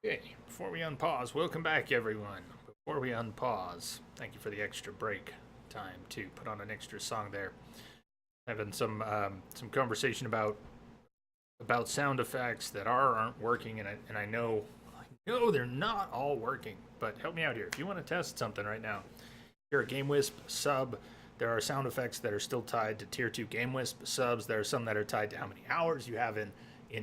Okay, before we unpause, welcome back everyone. Before we unpause, thank you for the extra break time to put on an extra song there. Having some conversation about sound effects that aren't working, and I know they're not all working. But help me out here. If you want to test something right now, you're a Game Wisp sub. There are sound effects that are still tied to tier 2 Game Wisp subs. There are some that are tied to how many hours you have in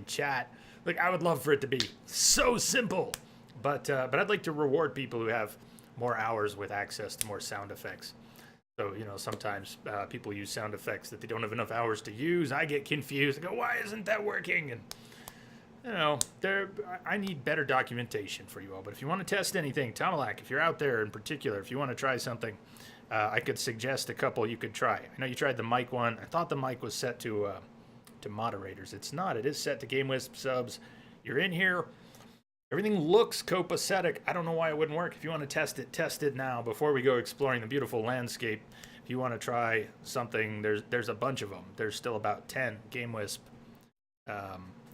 chat. Like, I would love for it to be so simple, but I'd like to reward people who have more hours with access to more sound effects. So, sometimes people use sound effects that they don't have enough hours to use. I get confused. I go, why isn't that working? And I need better documentation for you all. But if you want to test anything, Tomalak, if you're out there in particular, if you want to try something, I could suggest a couple you could try. I know you tried the mic one. I thought the mic was set to moderators. It's not. It is set to Game Wisp subs. You're in here. Everything looks copacetic. I don't know why it wouldn't work. If you want to test it now before we go exploring the beautiful landscape. If you want to try something, there's a bunch of them. There's still about 10 Game Wisp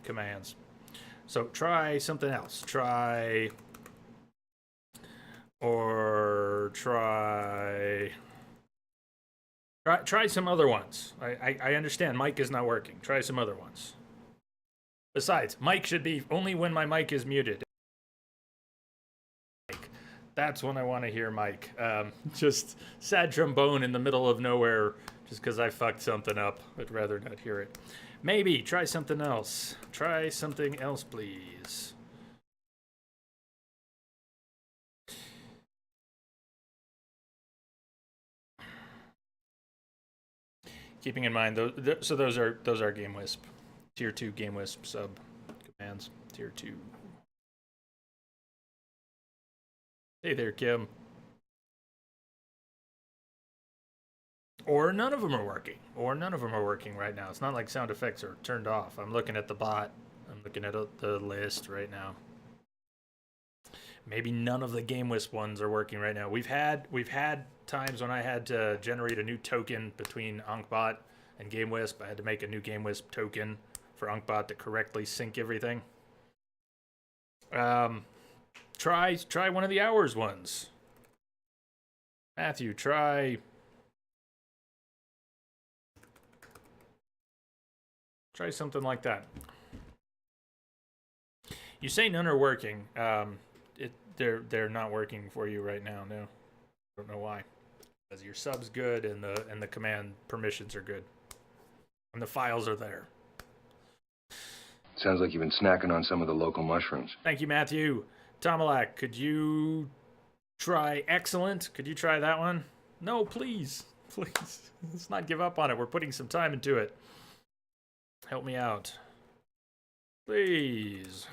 commands. So try something else. Try some other ones. I understand mic is not working. Try some other ones. Besides, mic should be only when my mic is muted. That's when I want to hear mic. Just sad trombone in the middle of nowhere just because I fucked something up. I'd rather not hear it. Maybe try something else. Try something else, please. Keeping in mind, those are Game Wisp, tier 2 Game Wisp sub commands, tier 2. Hey there, Kim. Or none of them are working. Or none of them are working right now. It's not like sound effects are turned off. I'm looking at the bot. I'm looking at the list right now. Maybe none of the Game Wisp ones are working right now. We've had times when I had to generate a new token between Uncbot and Game Wisp. I had to make a new Game Wisp token for Uncbot to correctly sync everything. Try one of the hours ones. Matthew, try something like that. You say none are working. They're not working for you right now. No, I don't know why. Because your sub's good and the command permissions are good, and the files are there. Sounds like you've been snacking on some of the local mushrooms. Thank you, Matthew. Tomalak, could you try excellent? Could you try that one? No, please. Please. Let's not give up on it. We're putting some time into it. Help me out. Please.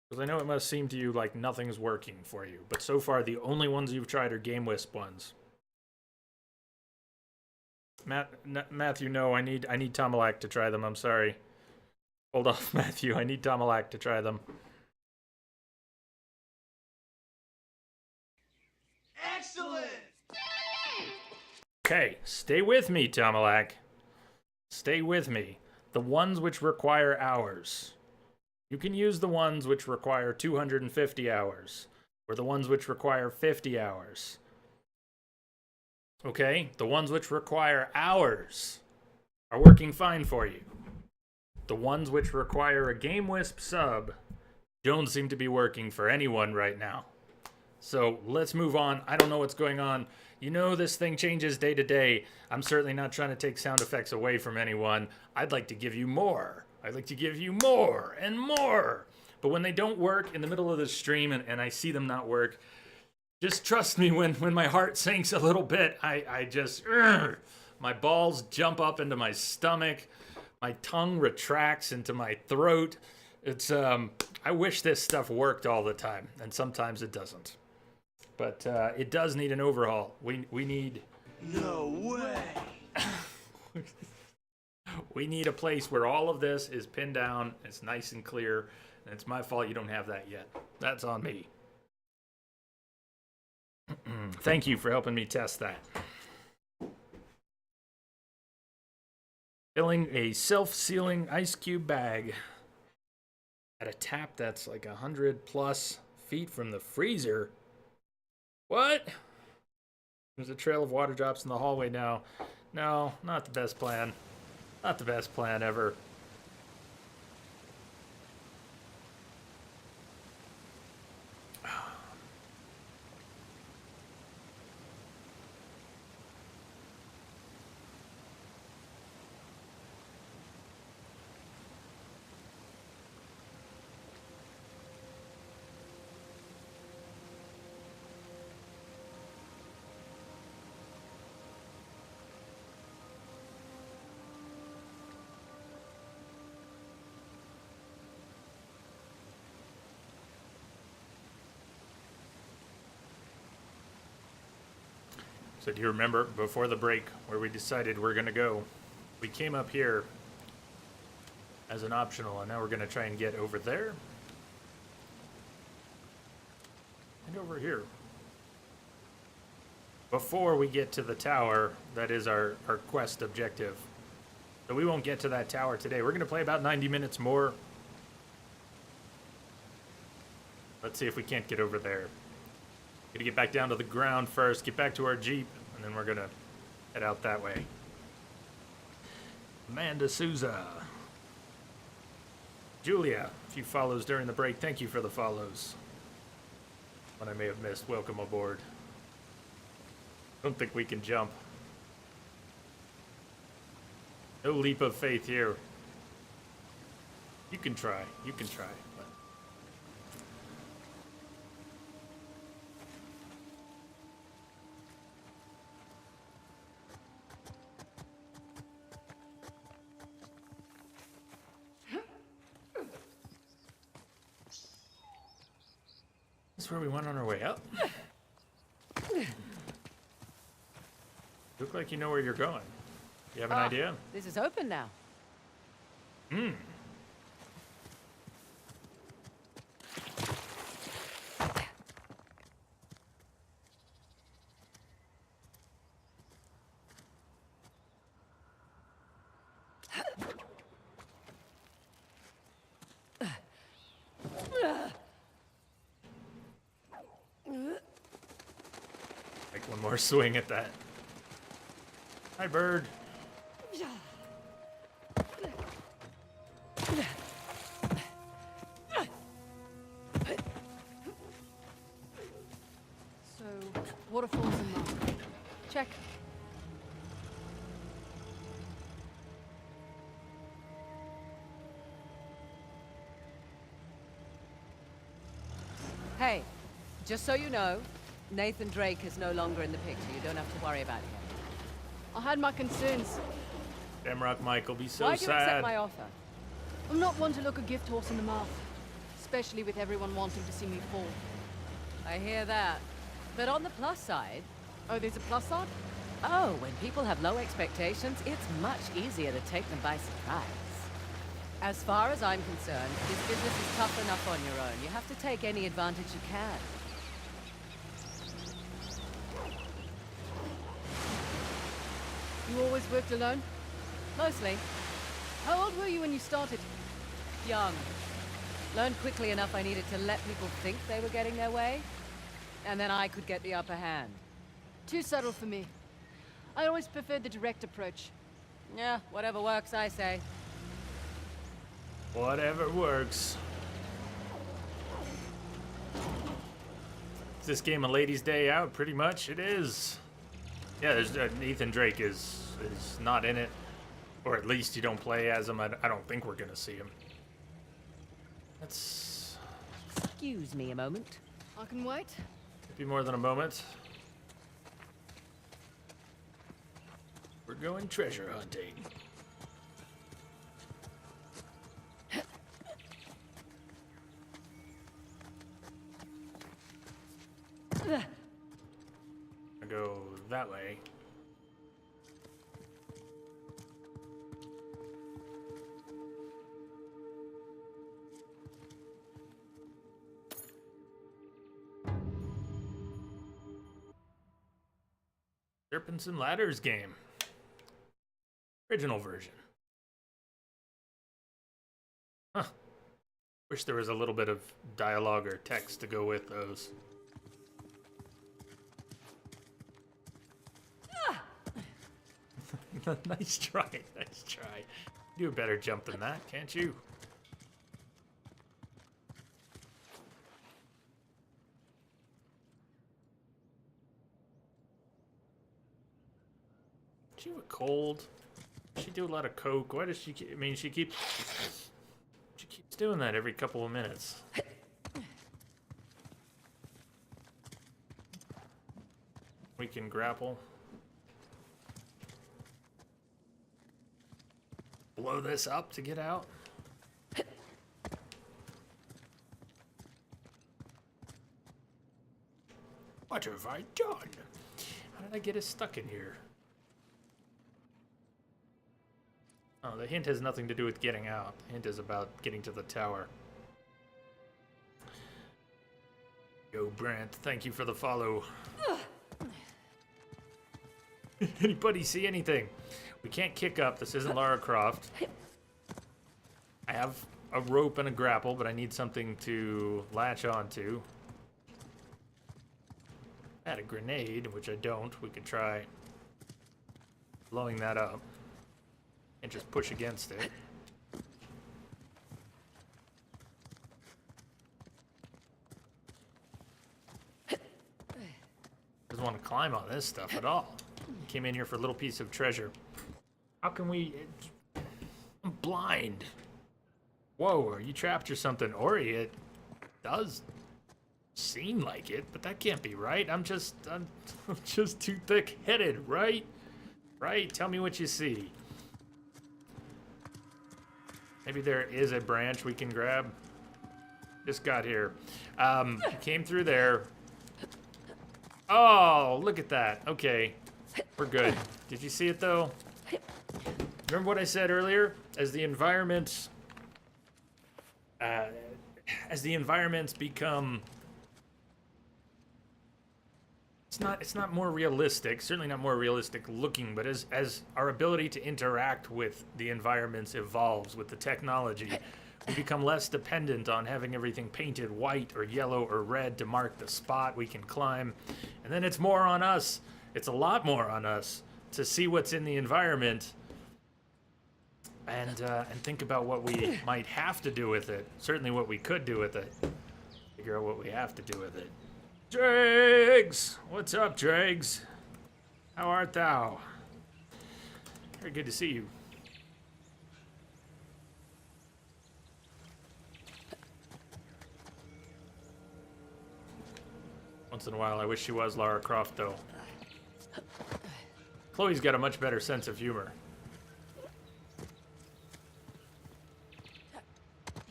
Because I know it must seem to you like nothing's working for you. But so far, the only ones you've tried are Game Wisp ones. Matthew, no, I need Tomalak to try them. I'm sorry. Hold off, Matthew. I need Tomalak to try them. Excellent! Okay, stay with me, Tomalak. Stay with me. The ones which require hours. You can use the ones which require 250 hours, or the ones which require 50 hours. Okay? The ones which require hours are working fine for you. The ones which require a Game Wisp sub don't seem to be working for anyone right now. So let's move on. I don't know what's going on. You know this thing changes day to day. I'm certainly not trying to take sound effects away from anyone. I'd like to give you more. I'd like to give you more and more. But when they don't work in the middle of the stream and I see them not work, just trust me, when my heart sinks a little bit, I just, my balls jump up into my stomach. My tongue retracts into my throat. It's, I wish this stuff worked all the time, and sometimes it doesn't. But it does need an overhaul. We need... No way! We need a place where all of this is pinned down, it's nice and clear, and it's my fault you don't have that yet. That's on me. Thank you for helping me test that. Filling a self-sealing ice cube bag. At a tap that's like 100+ feet from the freezer. What? There's a trail of water drops in the hallway now. No, not the best plan. Not the best plan ever. So do you remember before the break where we decided we're going to go? We came up here as an optional, and now we're going to try and get over there. And over here. Before we get to the tower, that is our quest objective. So we won't get to that tower today. We're going to play about 90 minutes more. Let's see if we can't get over there. Gonna get back down to the ground first, get back to our Jeep, and then we're gonna head out that way. Amanda Souza. Julia, a few follows during the break. Thank you for the follows. One I may have missed. Welcome aboard. Don't think we can jump. No leap of faith here. You can try. You can try. But this is where we went on our way up. Look like you know where you're going. You have an idea? This is open now. Hmm. Take one more swing at that. Hi, bird. So, waterfalls and mark. Check. Hey, just so you know, Nathan Drake is no longer in the picture. You don't have to worry about him. I had my concerns. Shamrock Mike will be so Why'd you accept sad. my offer? I'm not one to look a gift horse in the mouth, especially with everyone wanting to see me fall. I hear that. But on the plus side, Oh, there's a plus side? oh, when people have low expectations, it's much easier to take them by surprise. As far as I'm concerned, this business is tough enough on your own. You have to take any advantage you can. You always worked alone? Mostly How old were you when you started? young. Learned quickly enough I needed to let people think they were getting their way, and then I could get the upper hand. Too subtle for me. I always preferred the direct approach. Yeah, whatever works, I say. Whatever works. Is this game a ladies' day out? Pretty much, it is. Yeah, there's Nathan Drake is not in it, or at least you don't play as him. I don't think we're gonna see him. That's Excuse me a moment. I can wait. be more than a moment. We're going treasure hunting. I go that way. Serpents and Ladders game. Original version. Huh. Wish there was a little bit of dialogue or text to go with those. Nice try, nice try. Do a better jump than that, can't you? She have a cold. She do a lot of coke. Why does she? I mean, she keeps doing that every couple of minutes. We can grapple. Blow this up to get out. What have I done? How did I get us stuck in here? Oh, the hint has nothing to do with getting out. The hint is about getting to the tower. Yo, Brant, thank you for the follow. Anybody see anything? We can't kick up. This isn't Lara Croft. I have a rope and a grapple, but I need something to latch onto. I had a grenade, which I don't. We could try blowing that up and just push against it. Doesn't want to climb on this stuff at all. Came in here for a little piece of treasure. How can we... I'm blind. Whoa, are you trapped or something? Ori, it does seem like it, but that can't be right. I'm just too thick-headed, right? Right? Tell me what you see. Maybe there is a branch we can grab. Just got here. Came through there. Oh, look at that. Okay, we're good. Did you see it though? Remember what I said earlier? As the environments become, it's not more realistic, certainly not more realistic looking, but as our ability to interact with the environments evolves with the technology, we become less dependent on having everything painted white or yellow or red to mark the spot we can climb. And then it's more on us. It's a lot more on us to see what's in the environment and think about what we might have to do with it. Certainly what we could do with it. Figure out what we have to do with it. Dregs! What's up, Dregs? How art thou? Very good to see you. Once in a while, I wish she was Lara Croft, though. Chloe's got a much better sense of humor.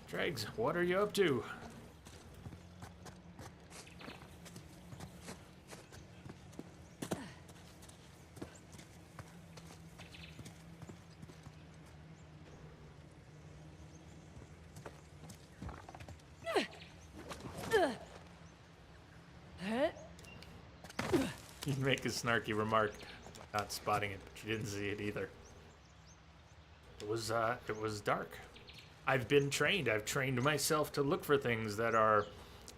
Dregs, what are you up to? You make a snarky remark, not spotting it, but you didn't see it either. It was dark. I've been trained. I've trained myself to look for things that are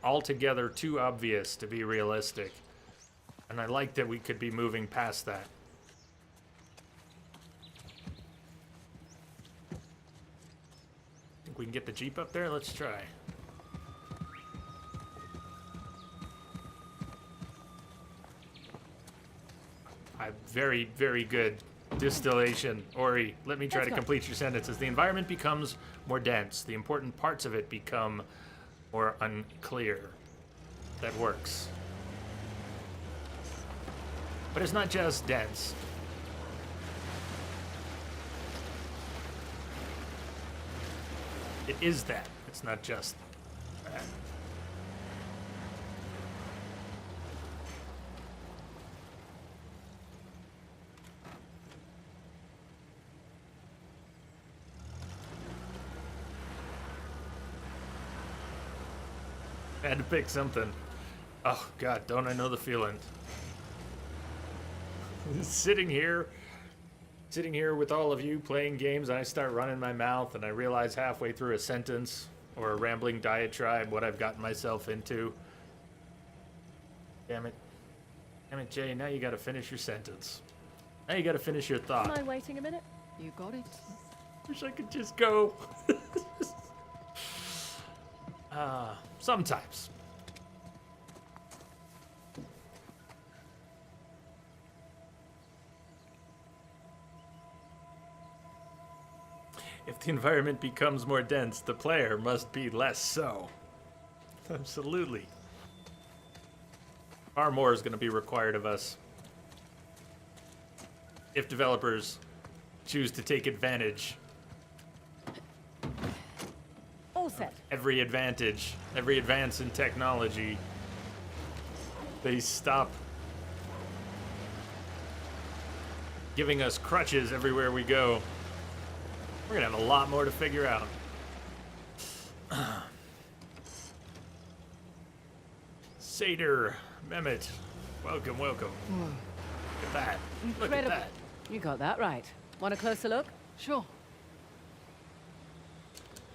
altogether too obvious to be realistic. And I like that we could be moving past that. Think we can get the Jeep up there? Let's try. Very, very good distillation. Ori, let me try to complete your sentence. As the environment becomes more dense, the important parts of it become more unclear. That works. But it's not just dense. It is that. It's not just that. Had to pick something. Oh God, don't I know the feeling? Sitting here with all of you playing games, and I start running my mouth, and I realize halfway through a sentence or a rambling diatribe what I've gotten myself into. Damn it. Damn it, Jay, now you gotta finish your sentence. Now you gotta finish your thought. Mind waiting a minute? You got it. Wish I could just go. Sometimes. If the environment becomes more dense, the player must be less so. Absolutely. Far more is going to be required of us if developers choose to take advantage. All set. Every advantage, every advance in technology, they stop giving us crutches everywhere we go. We're gonna have a lot more to figure out. Seder, Mehmet, welcome, welcome. Look at that. Look at Incredible. that. You got that right. Want a closer look? Sure.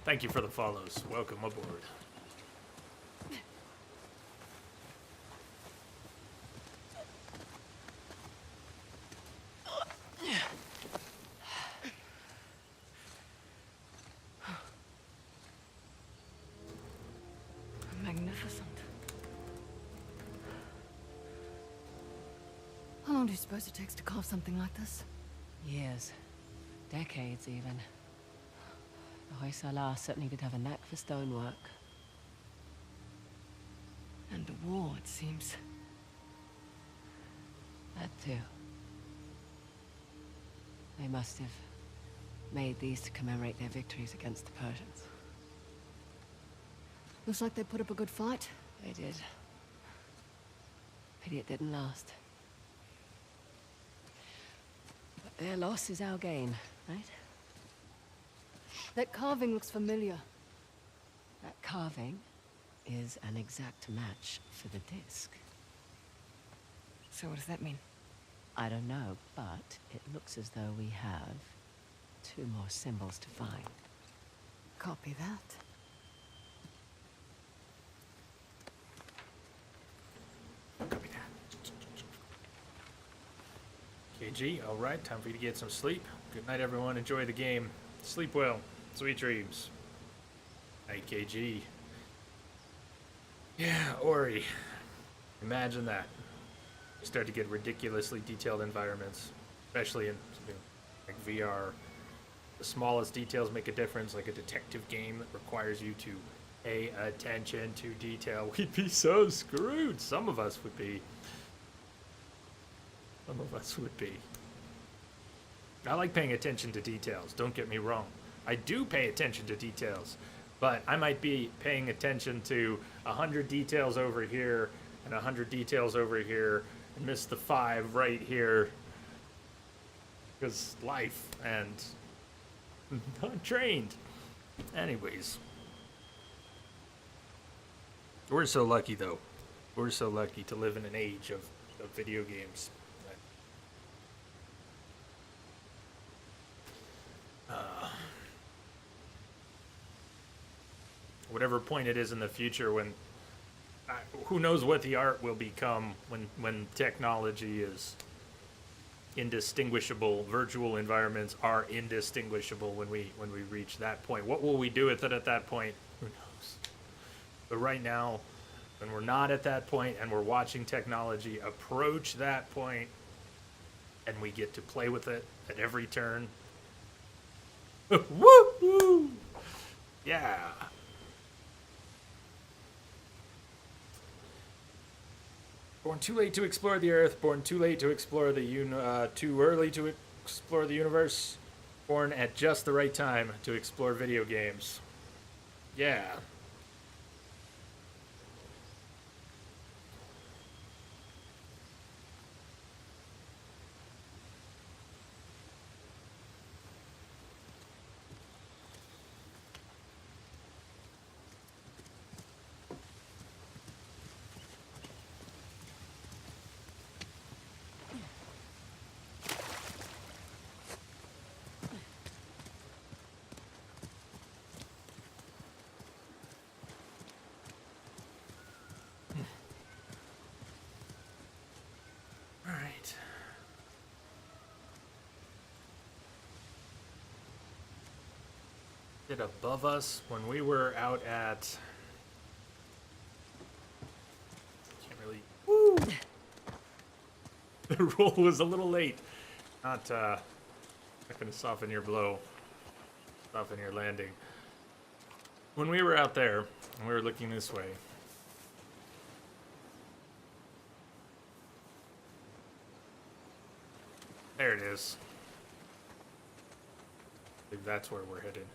Thank you for the follows. Welcome aboard. Magnificent. How long do you suppose it takes to carve something like this? Years. Decades, even. The Hoysala certainly did have a knack for stonework. And the war, it seems. That too. They must have made these to commemorate their victories against the Persians. Looks like they put up a good fight. They did. Pity it didn't last. But their loss is our gain, right? That carving looks familiar. That carving is an exact match for the disc. So what does that mean? I don't know, but it looks as though we have 2 more symbols to find. Copy that. Copy that. KG, alright, time for you to get some sleep. Good night, everyone. Enjoy the game. Sleep well. Sweet dreams. Night, KG. Yeah, Ori. Imagine that. You start to get ridiculously detailed environments, especially in something like VR. The smallest details make a difference, like a detective game that requires you to pay attention to detail. We'd be so screwed. Some of us would be. Some of us would be. I like paying attention to details, don't get me wrong. I do pay attention to details, but I might be paying attention to 100 details over here and 100 details over here and miss the 5 right here because life and not trained. Anyways. We're so lucky though. We're so lucky to live in an age of video games. Whatever point it is in the future when who knows what the art will become when technology is indistinguishable. Virtual environments are indistinguishable when we reach that point. What will we do with it at that point? Who knows? But right now, when we're not at that point and we're watching technology approach that point and we get to play with it at every turn. Woo! Yeah. Born too late to explore the Earth. Born too late to explore the too early to explore the universe. Born at just the right time to explore video games. Yeah. It above us when we were out at. Can't really. Woo! The roll was a little late. Not going to soften your blow. Soften your landing. When we were out there, and we were looking this way. There it is. I think that's where we're headed.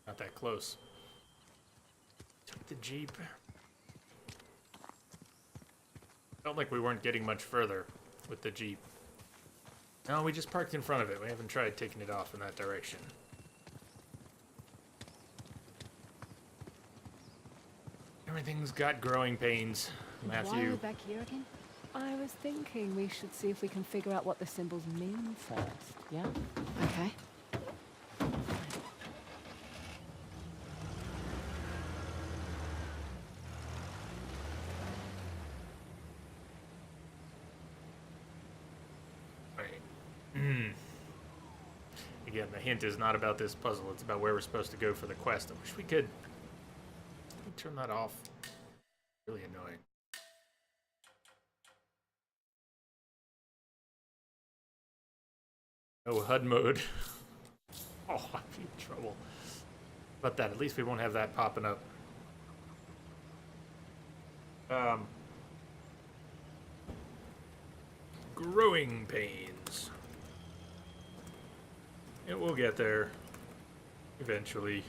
Not that close. Took the Jeep. Felt like we weren't getting much further with the Jeep. No, we just parked in front of it. We haven't tried taking it off in that direction. Everything's got growing pains, Why are we Matthew. back here again? I was thinking we should see if we can figure out what the symbols mean first, yeah? Okay. Again, the hint is not about this puzzle. It's about where we're supposed to go for the quest. I wish we could turn that off. Really annoying. Oh, HUD mode. Oh, I'm in trouble. But that, at least we won't have that popping up. Growing pains. It will get there. Eventually.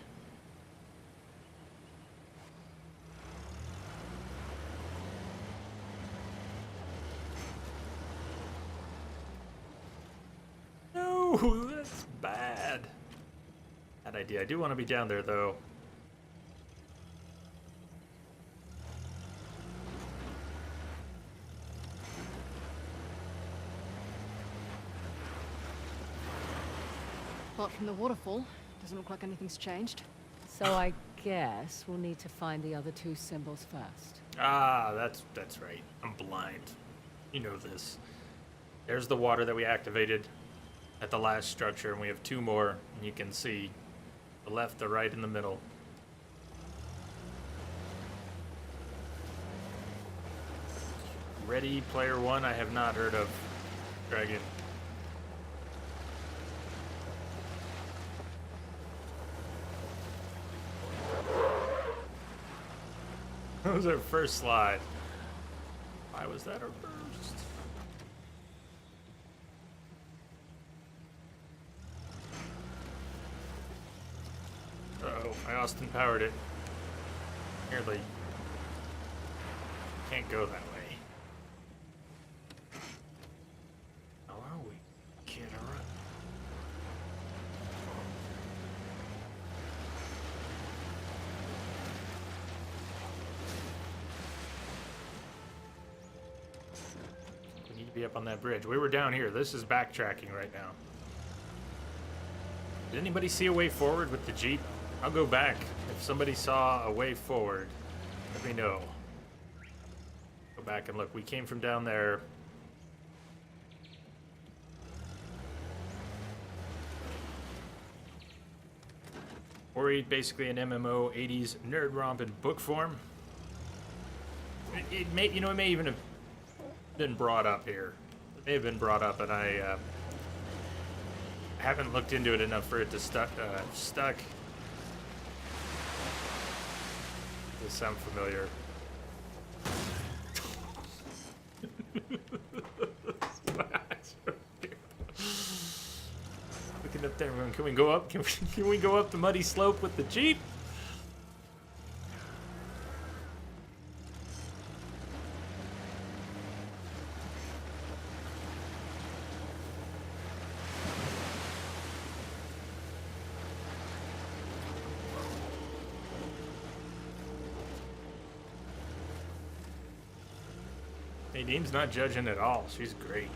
No, that's bad. Bad idea. I do want to be down there, though. Apart from the waterfall, doesn't look like anything's changed. So I guess we'll need to find the other two symbols first. Ah, that's right. I'm blind. You know this. There's the water that we activated at the last structure, and we have two more, and you can see the left, the right, and the middle. Ready Player One, I have not heard of. Dragon. That was our first slide. Why was that our first? Uh-oh, I Austin powered it. Nearly. Can't go that way. How are we? Kid, alright. We need to be up on that bridge. We were down here. This is backtracking right now. Did anybody see a way forward with the Jeep? I'll go back. If somebody saw a way forward, let me know. Go back and look. We came from down there. Or basically an MMO 80s nerd romp in book form. It may, you know, it may even have been brought up here. It may have been brought up, and I haven't looked into it enough for it to stuck. Does sound familiar. Looking up there, everyone. Can we go up? Can we go up the muddy slope with the Jeep? Nadine's not judging at all. She's great.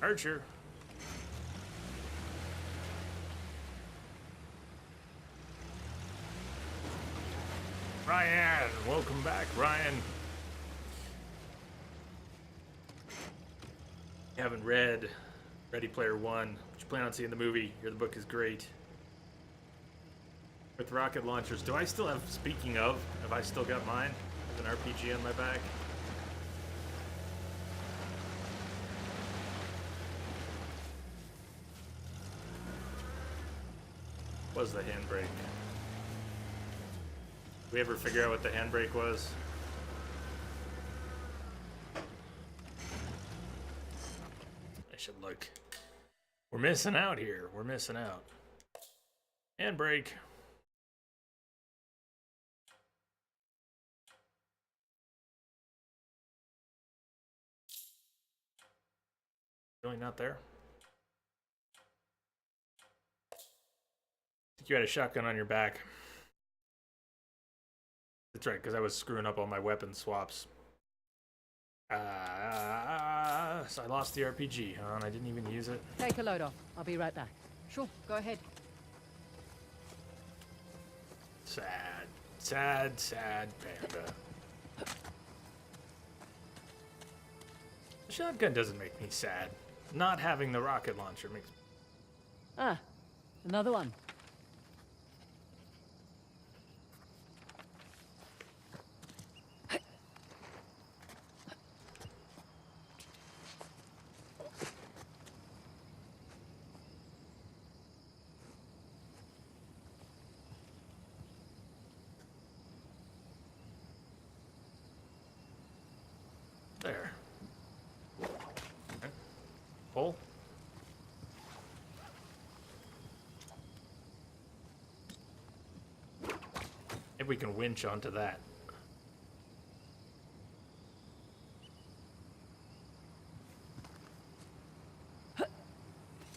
Archer. Ryan, welcome back, Ryan. You haven't read Ready Player One, but you plan on seeing the movie. Hear the book is great. With rocket launchers, do I still have, speaking of, have I still got mine? I have an RPG on my back. Was the handbrake? We ever figure out what the handbrake was? I should look. We're missing out here. We're missing out. Handbrake. Really not there? I think you had a shotgun on your back. That's right, because I was screwing up all my weapon swaps. So I lost the RPG, huh? And I didn't even use it. Take a load off. I'll be right back. Sure, go ahead. Sad. Sad, sad panda. The shotgun doesn't make me sad. Not having the rocket launcher makes me... Ah, another one. There. Okay. Pull. If we can winch onto that.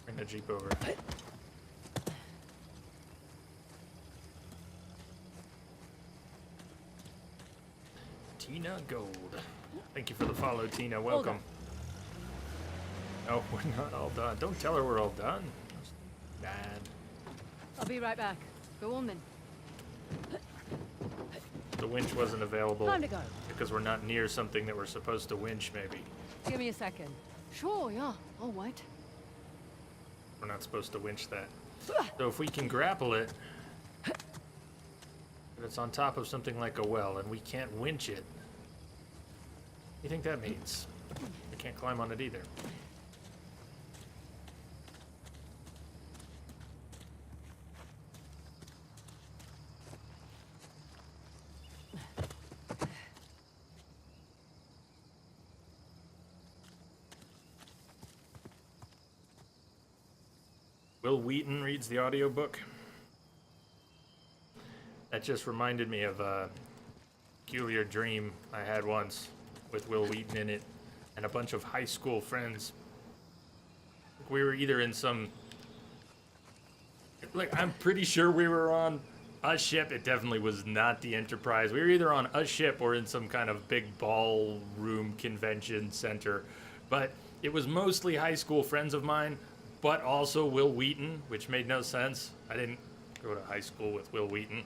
Bring the Jeep over. Tina Gold. Thank you for the follow, Tina. Welcome. Oh, we're not all done. Don't tell her we're all done. That's bad. I'll be right back. Go on then. The winch wasn't available Time to go. because we're not near something that we're supposed to winch, maybe. Give me a second. Sure, yeah. I'll wait. We're not supposed to winch that. So if we can grapple it, and it's on top of something like a well, and we can't winch it, what do you think that means? We can't climb on it either. Will Wheaton reads the audiobook. That just reminded me of a peculiar dream I had once with Will Wheaton in it and a bunch of high school friends. We were either in some... Like, I'm pretty sure we were on a ship. It definitely was not the Enterprise. We were either on a ship or in some kind of big ballroom convention center. But it was mostly high school friends of mine, but also Will Wheaton, which made no sense. I didn't go to high school with Will Wheaton.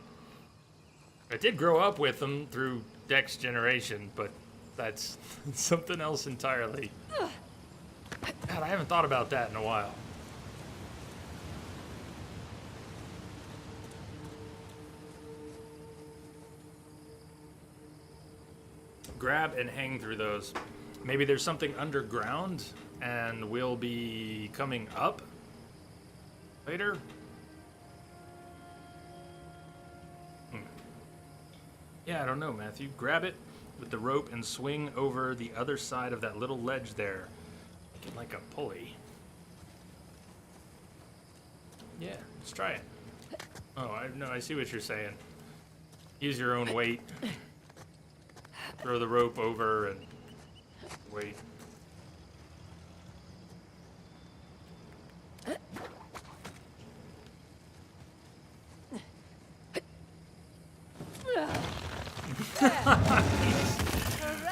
I did grow up with him through Dex Generation, but that's something else entirely. God, I haven't thought about that in a while. Grab and hang through those. Maybe there's something underground and we'll be coming up later. Yeah, I don't know, Matthew. Grab it with the rope and swing over the other side of that little ledge there. Make it like a pulley. Yeah, let's try it. Oh, I see what you're saying. Use your own weight. Throw the rope over and wait.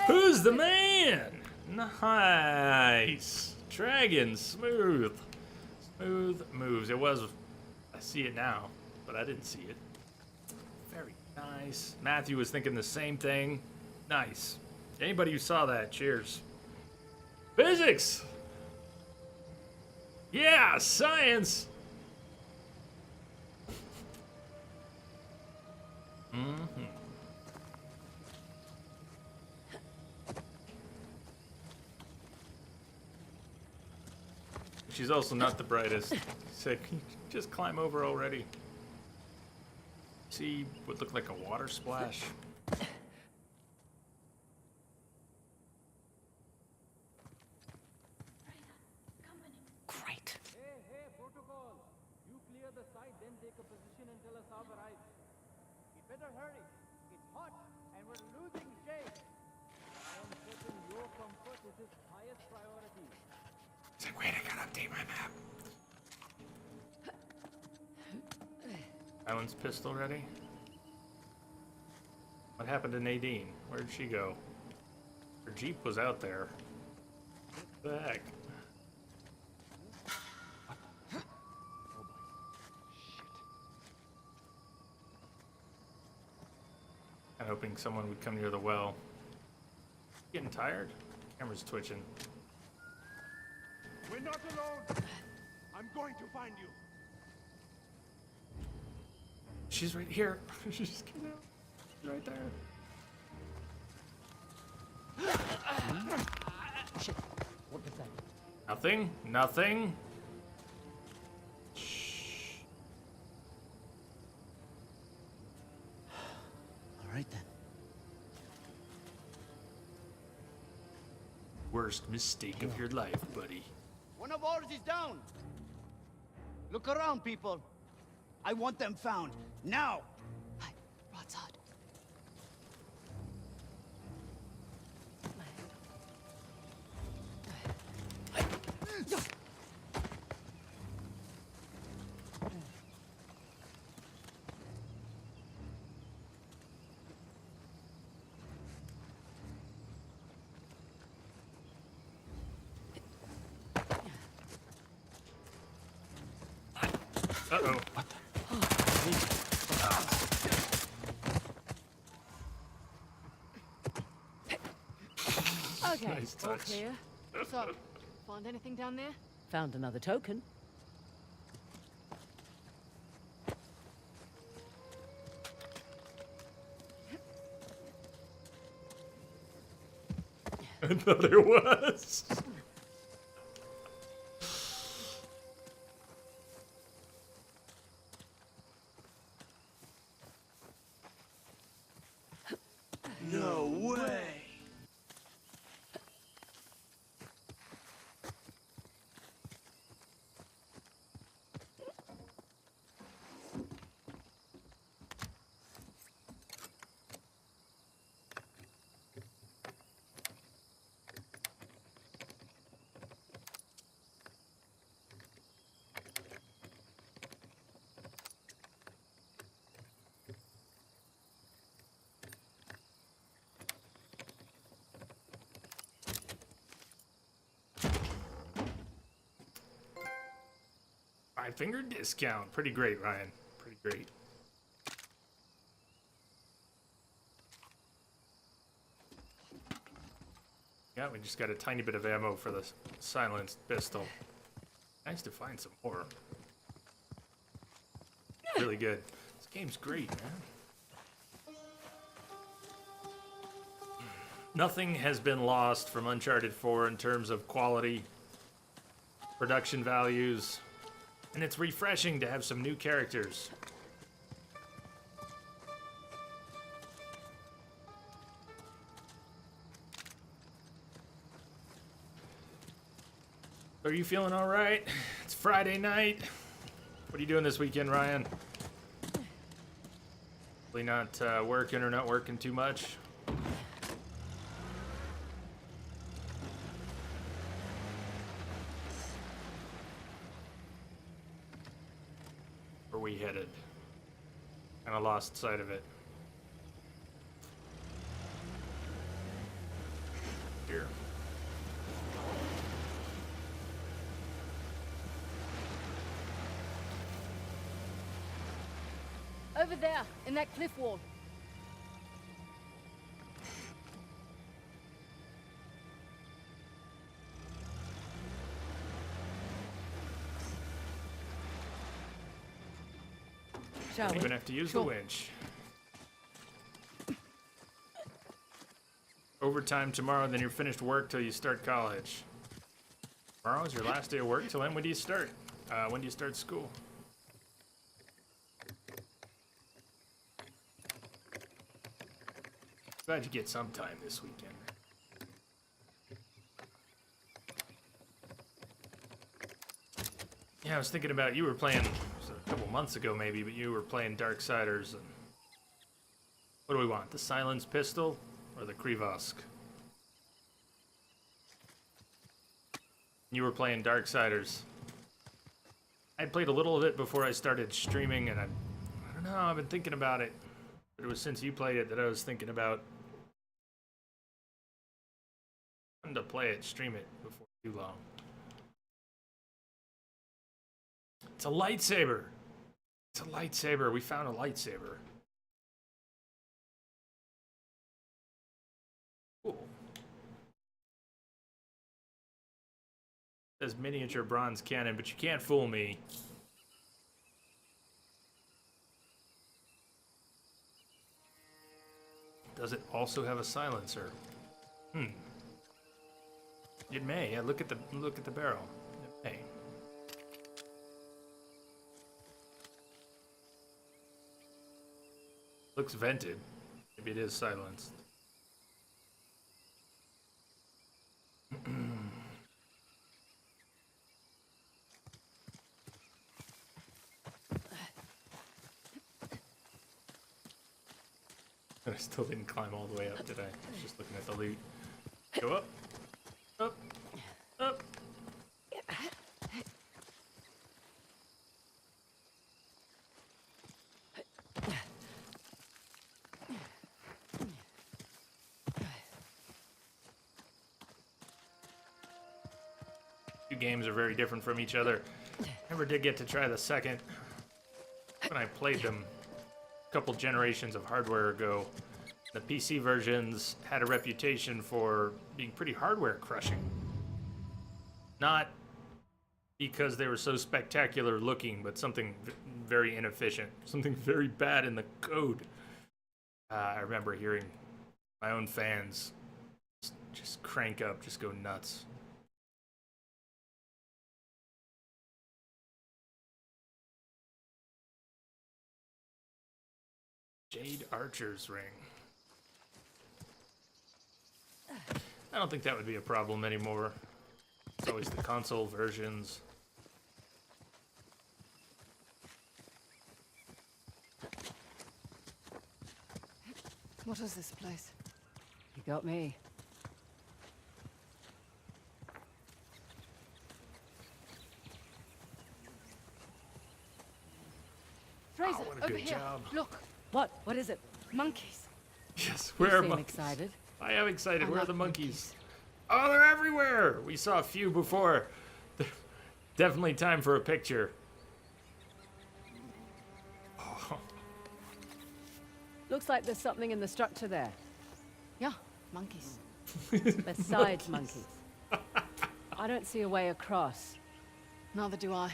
Who's the man? Nice. Dragon, smooth. Smooth moves. It was, I see it now, but I didn't see it. Very nice. Matthew was thinking the same thing. Nice. Anybody who saw that, cheers. Physics! Yeah, science! Mm-hmm. She's also not the brightest. So can you just climb over already? See what looked like a water splash. Great. Hey, protocol. You clear the site, then take a position until a sub arrives. You better hurry. It's hot, and we're losing shape. I am certain your comfort is his highest priority. He's like, wait, I gotta update my map. Island's pistol ready? What happened to Nadine? Where'd she go? Her Jeep was out there. What the heck? I'm hoping someone would come near the well. Getting tired? Camera's twitching. We're not alone. I'm going to find you. She's right here. She's getting out. She's right there. Shit. What was that? Nothing. Nothing. Shh. All right then. Worst mistake of your life, buddy. One of ours is down. Look around, people. I want them found. Now! Hi, broadside. Uh-oh. Okay, Nice all touch. clear. So, find anything down there? Found another token. I thought it was. No way. Five-finger discount. Pretty great, Ryan. Pretty great. Yeah, we just got a tiny bit of ammo for the silenced pistol. Nice to find some more. Really good. This game's great, man. Nothing has been lost from Uncharted 4 in terms of quality, production values, and it's refreshing to have some new characters. Are you feeling all right? It's Friday night. What are you doing this weekend, Ryan? Probably not working or not working too much. Where are we headed? Kind of lost sight of it. Here. Over there, in that cliff wall. Shall Don't we? even have to use Sure. the winch. Overtime tomorrow, then you're finished work till you start college. Tomorrow is your last day of work till then. When do you start? When do you start school? Glad you get some time this weekend. Yeah, I was thinking about you were playing it was a couple months ago maybe, but you were playing Darksiders. And what do we want? The silenced pistol or the Krivosk? You were playing Darksiders. I played a little of it before I started streaming, and I don't know. I've been thinking about it. But it was since you played it that I was thinking about to play it, stream it before too long. It's a lightsaber. It's a lightsaber. We found a lightsaber. Cool. It says miniature bronze cannon, but you can't fool me. Does it also have a silencer? It may. Yeah, look at the barrel. It may. Looks vented. Maybe it is silenced. I still didn't climb all the way up, did I? I was just looking at the loot. Go up. Up. Up. Two games are very different from each other. Never did get to try the second. When I played them a couple generations of hardware ago, the PC versions had a reputation for being pretty hardware crushing. Not because they were so spectacular looking, but something very inefficient, something very bad in the code. I remember hearing my own fans just crank up, just go nuts. Jade Archer's ring. I don't think that would be a problem anymore. It's always the console versions. What is this place? You got me. Fraser, what a over good here. job. Look, What? What is it? monkeys. Yes, You where are seem monkeys? excited. I am excited. I Where are like the monkeys? Oh, they're everywhere! We saw a few before. Definitely time for a picture. Oh, Looks like there's something in the structure there. Yeah, monkeys. Besides monkeys. I don't see a way across. Neither do I.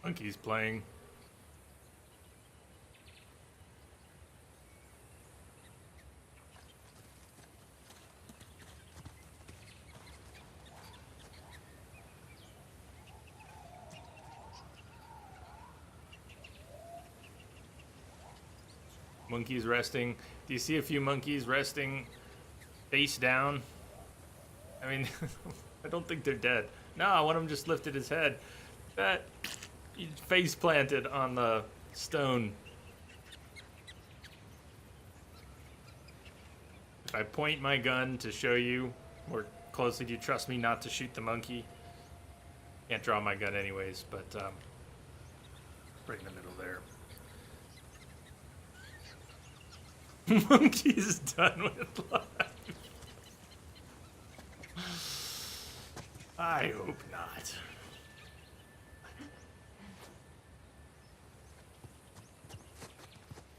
monkeys playing. Monkeys resting. Do you see a few monkeys resting face down? I mean, I don't think they're dead. No, one of them just lifted his head. That he face planted on the stone. If I point my gun to show you more closely, do you trust me not to shoot the monkey? Can't draw my gun anyways, but right in the middle there. Monkey's done with life. I hope not.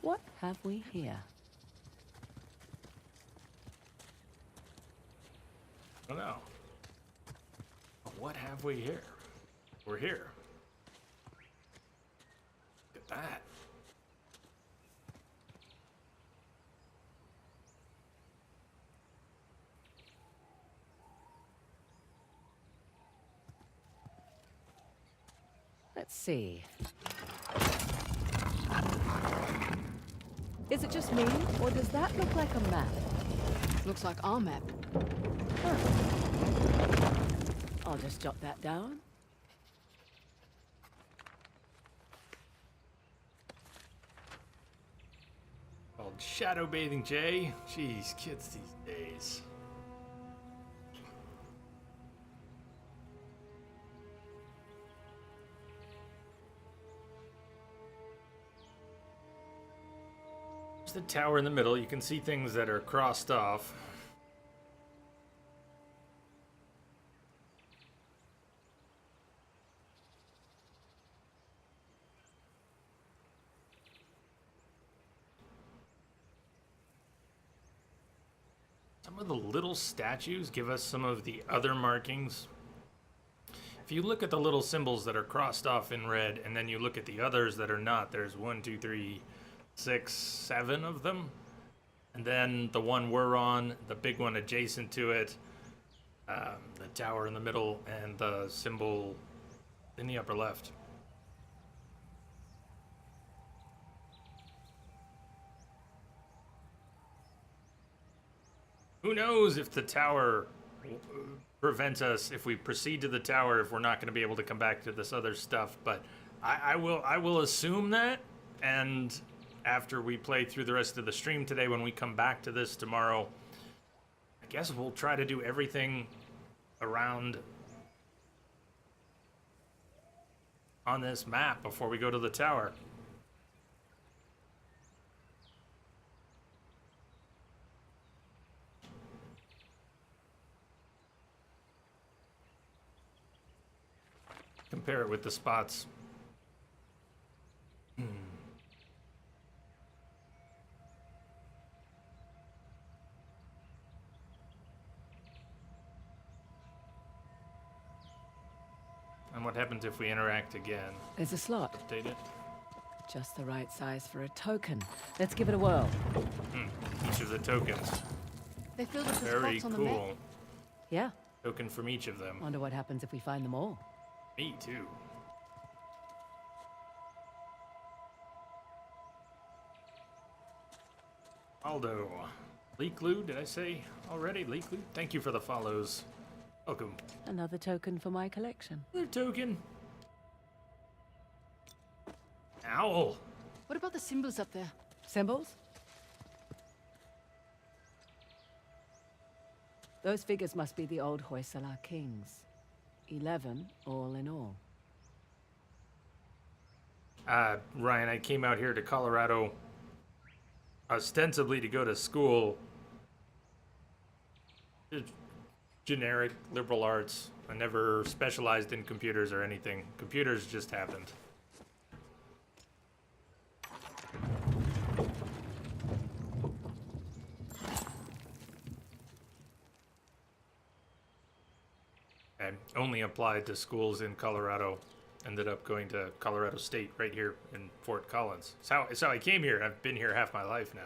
What have we here? I don't know. But what have we here? We're here. Look at that. Let's see. Is it just me, or does that look like a map? Looks like our map. I'll just jot that down. Called shadow bathing, Jay. Jeez, kids these days. There's the tower in the middle. You can see things that are crossed off. Some of the little statues give us some of the other markings. If you look at the little symbols that are crossed off in red, and then you look at the others that are not, there's 1, 2, 3, 6, 7 of them. And then the one we're on, the big one adjacent to it, the tower in the middle, and the symbol in the upper left. Who knows if the tower prevents us, if we proceed to the tower, if we're not going to be able to come back to this other stuff. But I will assume that, and after we play through the rest of the stream today, when we come back to this tomorrow, I guess we'll try to do everything around on this map before we go to the tower. Compare it with the spots. And what happens if we interact again? There's a slot. Update it. Just the right size for a token. Let's give it a whirl. Each of the tokens. They filled up the Very spots on the map. cool. Yeah. Token from each of them. Wonder what happens if we find them all. Me too. Aldo. Leeklu, did I say already? Leeklu? Thank you for the follows. Welcome. Another token for my collection. Another token. Owl. What about the symbols up there? Symbols? Those figures must be the old Hoysala kings. 11 all in all. Ryan, I came out here to Colorado ostensibly to go to school. Just generic liberal arts. I never specialized in computers or anything. Computers just happened. I only applied to schools in Colorado. Ended up going to Colorado State right here in Fort Collins. It's how I came here. I've been here half my life now.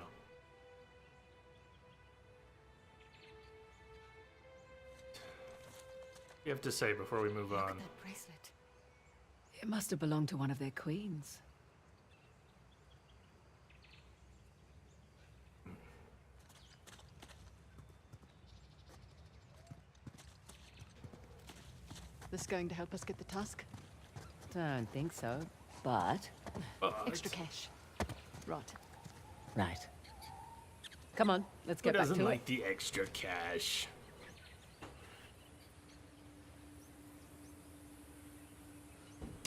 You have to say before we move Look on. at that bracelet. It must have belonged to one of their queens. This going to help us get the tusk? Don't think so, but... But Extra cash. Right. Right. Come on, let's who get back doesn't to like it. the extra cash?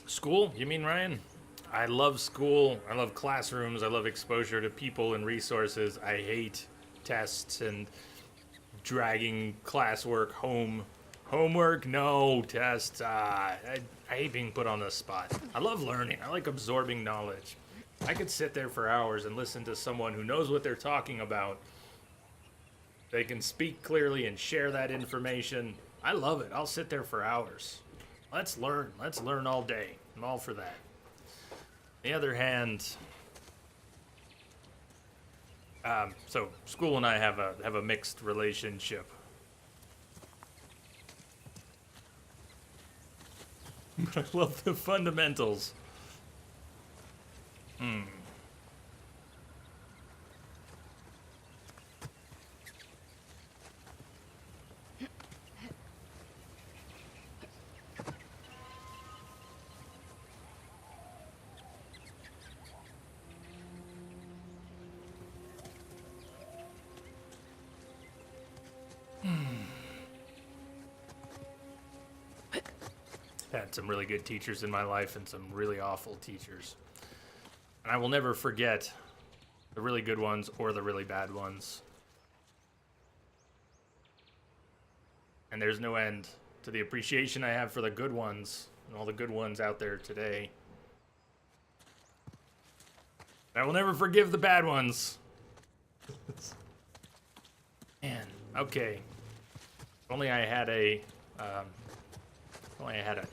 School? You mean, Ryan? I love school. I love classrooms. I love exposure to people and resources. I hate tests and dragging classwork home Homework? No. Tests? I hate being put on the spot. I love learning. I like absorbing knowledge. I could sit there for hours and listen to someone who knows what they're talking about. They can speak clearly and share that information. I love it. I'll sit there for hours. Let's learn. Let's learn all day. I'm all for that. On the other hand, so school and I have a mixed relationship. But I love the fundamentals. Had some really good teachers in my life and some really awful teachers. And I will never forget the really good ones or the really bad ones. And there's no end to the appreciation I have for the good ones and all the good ones out there today. And I will never forgive the bad ones. Man, okay. If only I had a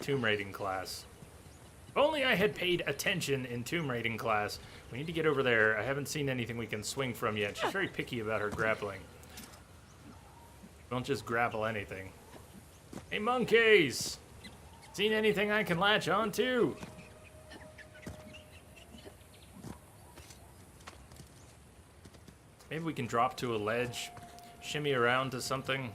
tomb raiding class. If only I had paid attention in tomb raiding class. We need to get over there. I haven't seen anything we can swing from yet. She's very picky about her grappling. Don't just grapple anything. Hey, monkeys! Seen anything I can latch onto? Maybe we can drop to a ledge, shimmy around to something.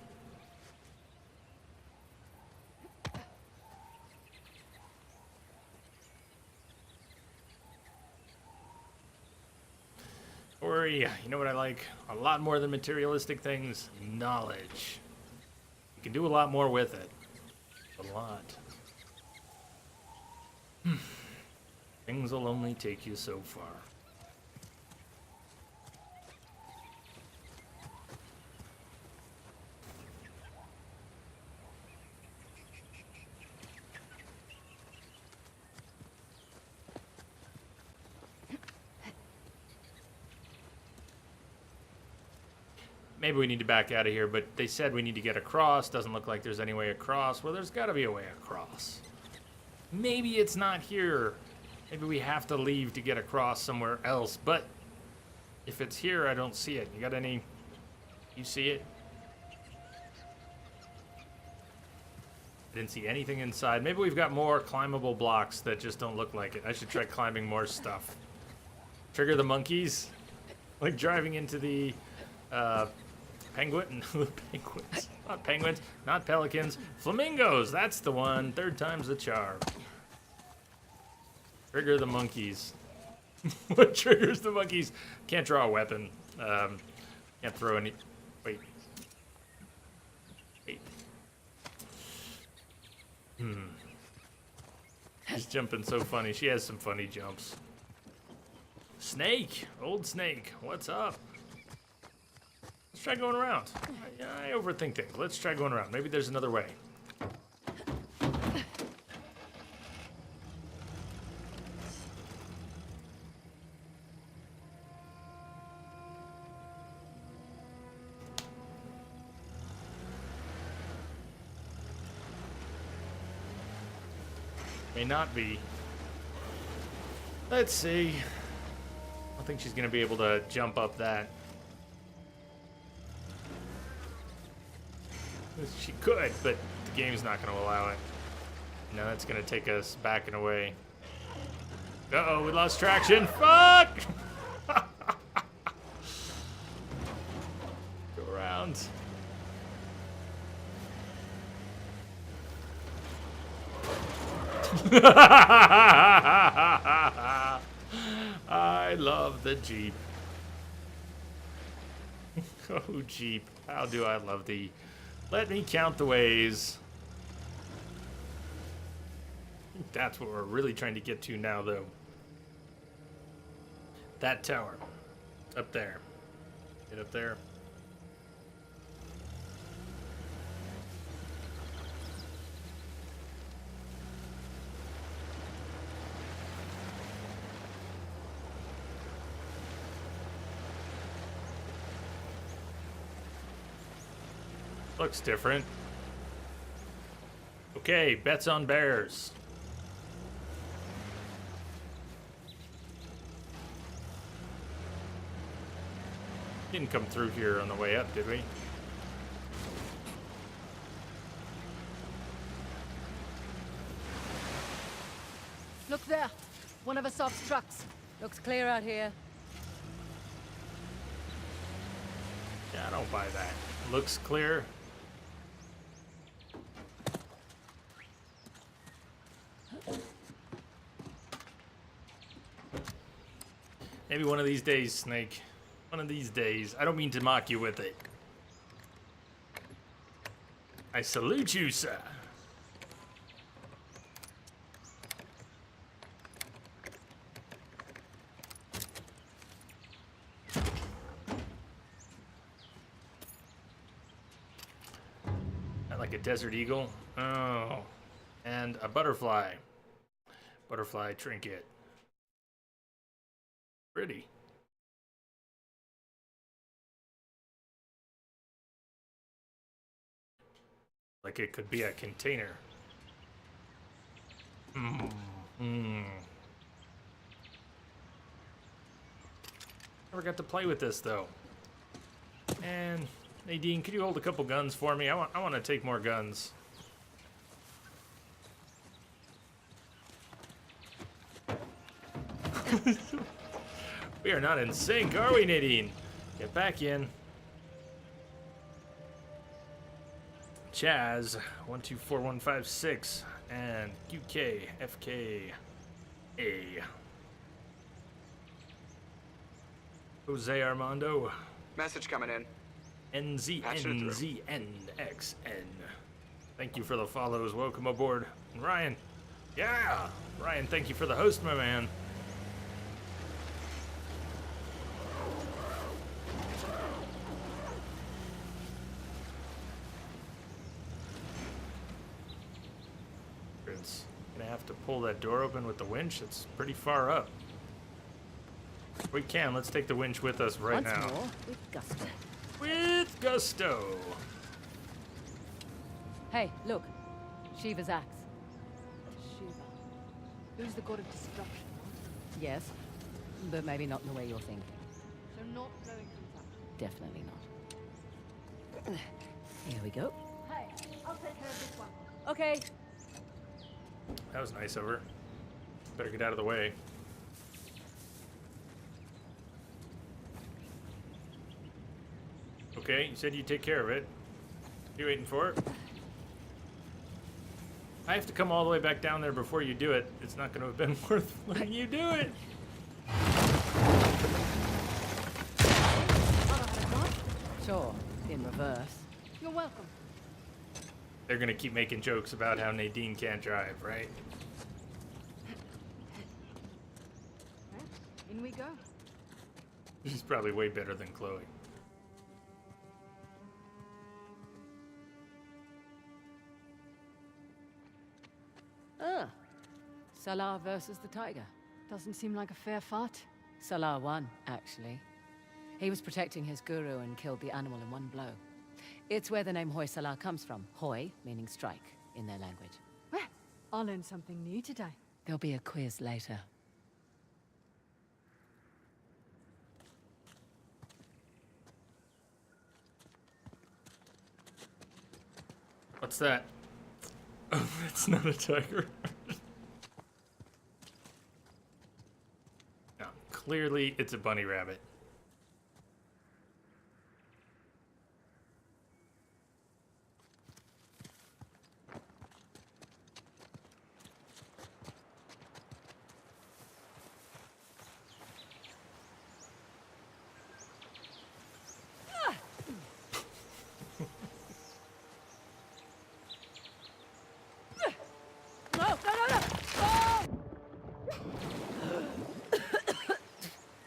Or, yeah, you know what I like? A lot more than materialistic things. Knowledge. You can do a lot more with it. A lot. Things will only take you so far. Maybe we need to back out of here, but they said we need to get across. Doesn't look like there's any way across. Well, there's got to be a way across. Maybe it's not here. Maybe we have to leave to get across somewhere else. But if it's here, I don't see it. You got any... You see it? I didn't see anything inside. Maybe we've got more climbable blocks that just don't look like it. I should try climbing more stuff. Trigger the monkeys? Like driving into the... penguins, not penguins, not pelicans, flamingos, that's the one, third time's the charm. Trigger the monkeys. What triggers the monkeys? Can't draw a weapon, can't throw any, wait. She's jumping so funny, she has some funny jumps. Snake, old snake, what's up? Let's try going around. I overthink things. Let's try going around. Maybe there's another way. May not be. Let's see. I don't think she's going to be able to jump up that. She could, but the game's not going to allow it. No, that's going to take us back and away. Uh-oh, we lost traction. Fuck! Go around. I love the Jeep. Oh, Jeep. How do I love thee. Let me count the ways. That's what we're really trying to get to now, though. That tower. Up there. Get up there. Looks different. Okay, bets on bears. Didn't come through here on the way up, did we? Look there. One of Asaf's trucks. Looks clear out here. Yeah, I don't buy that. Looks clear. Maybe one of these days, Snake. One of these days. I don't mean to mock you with it. I salute you, sir. Like a desert eagle. Oh. And a butterfly. Butterfly trinket. Pretty. Like it could be a container. Never got to play with this though. And Nadine, could you hold a couple guns for me? I want to take more guns. We are not in sync, are we, Nadine? Get back in. Chaz, 124156, and QK, FK, A. Jose Armando. Message coming in. NZNZNXN. Thank you for the follows. Welcome aboard. And Ryan. Yeah! Ryan, thank you for the host, my man. It's gonna have to pull that door open with the winch. It's pretty far up. If we can, let's take the winch with us right Once now. more, with gusto. With gusto. Hey, look. Shiva's axe. Shiva. Who's the god of destruction? Yes, but maybe not in the way you're thinking. So not going through that. Definitely not. Here we go. Hey, I'll take care of this one. Okay. That was nice of her. Better get out of the way. Okay, you said you'd take care of it. You waiting for it? I have to come all the way back down there before you do it. It's not going to have been worth letting you do it. Sure, in reverse. You're welcome. They're going to keep making jokes about how Nadine can't drive, right? Well, in we go. She's probably way better than Chloe. Ah. Salah versus the tiger. Doesn't seem like a fair fight. Salah won, actually. He was protecting his guru and killed the animal in one blow. It's where the name Hoi Salah comes from. Hoi, meaning strike, in their language. Well, I learned something new today. There'll be a quiz later. What's that? Oh, it's not a tiger. No, clearly it's a bunny rabbit. No!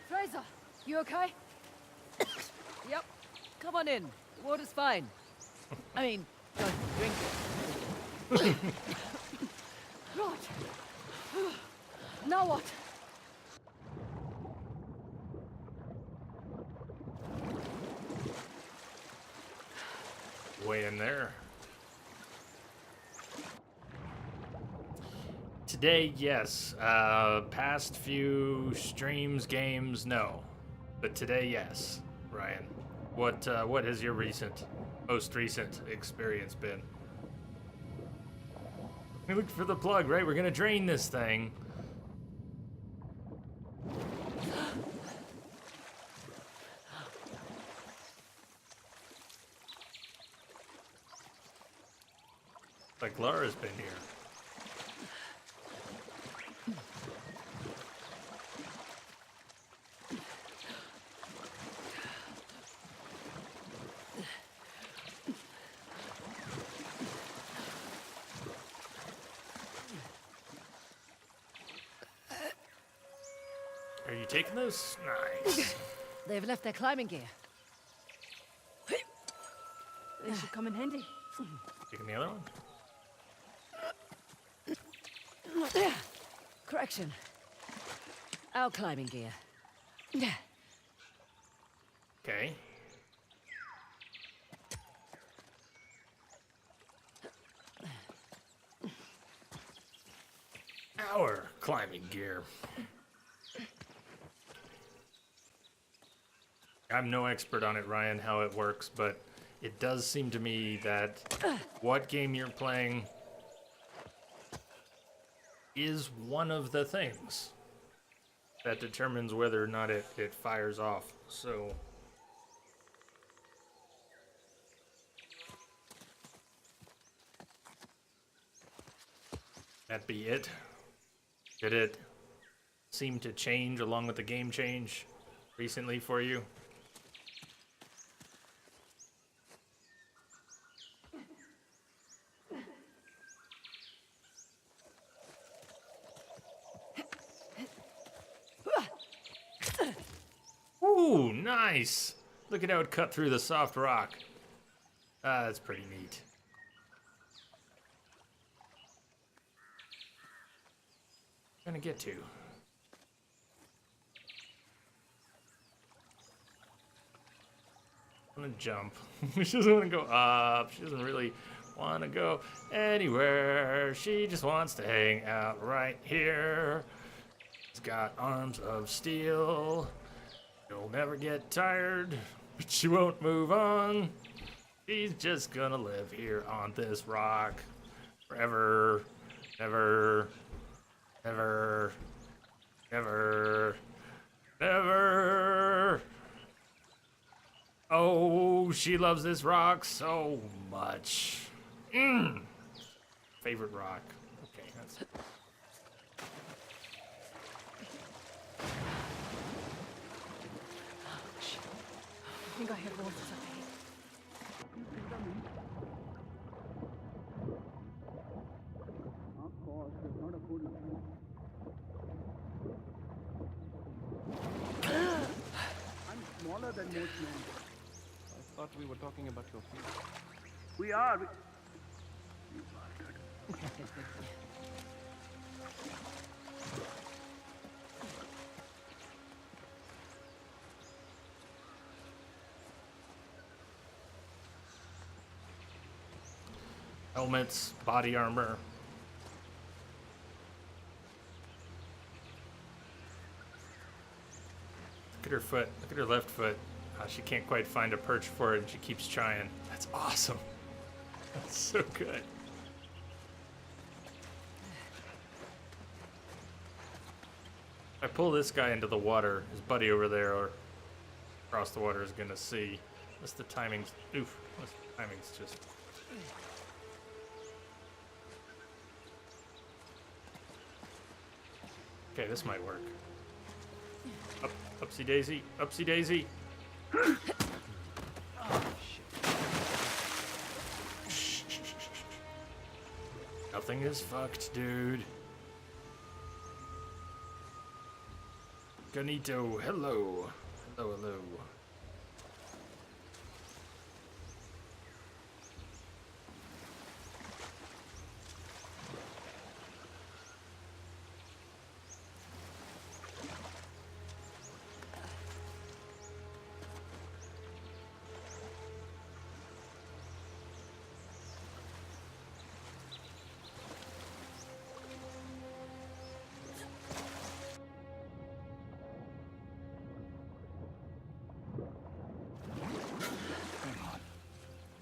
Fraser, you okay? Yep. Come on in. The water's fine. I mean, don't drink it. Right. Now what? way in there. Today, yes. Past few streams, games, no. But today, yes. Ryan, what has your most recent experience been? We looked for the plug, right? We're gonna drain this thing. Like Laura's been here. Are you taking those? Nice. They've left their climbing gear. They should come in handy. Taking the other one? Correction. Our climbing gear. Okay. Our climbing gear. I'm no expert on it, Ryan, how it works, but it does seem to me that what game you're playing is one of the things that determines whether or not it fires off. So that be it? Did it seem to change along with the game change recently for you? Ooh, nice! Look at how it cut through the soft rock. Ah, that's pretty neat. Trying to get to. I'm gonna jump. She doesn't want to go up. She doesn't really want to go anywhere. She just wants to hang out right here. She's got arms of steel. She'll never get tired, but she won't move on. She's just gonna live here on this rock forever, never, never, never, never. Oh, she loves this rock so much. Favorite rock. Okay, that's. I think I hear voices up here. I'm smaller than most men. I thought we were talking about your feet. We are. Helmets, body armor. Look at her foot. Look at her left foot. She can't quite find a perch for it, and she keeps trying. That's awesome. That's so good. If I pull this guy into the water, his buddy over there or across the water is gonna see. Unless the timing's oof. Unless the timing's just. Okay, this might work. Up, upsy daisy, upsy daisy. Nothing is fucked, dude. Ganito, hello. Hello, hello.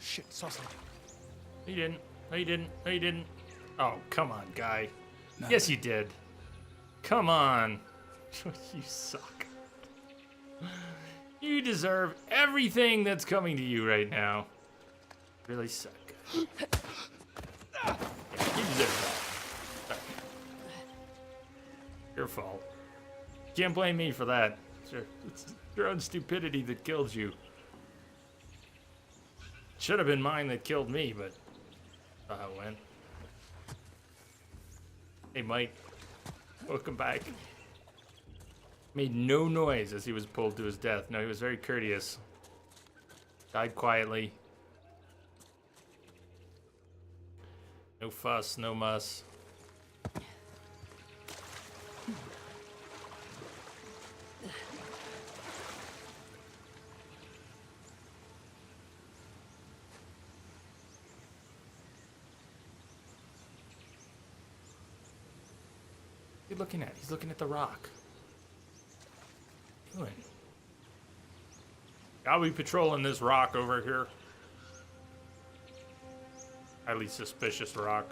shit, saw something. No, you didn't. No, you didn't. No, you didn't. Oh, come on, guy. Yes, you did. Come on. You suck. You deserve everything that's coming to you right now. Really suck. Yeah, you deserve that. Sorry. Your fault. Can't blame me for that. It's your own stupidity that killed you. Should have been mine that killed me, but that's how it went. Hey, Mike. Welcome back. Made no noise as he was pulled to his death. No, he was very courteous. Died quietly. No fuss, no muss. What are you looking at? He's looking at the rock. What are you doing? I'll be patrolling this rock over here. Highly suspicious rock.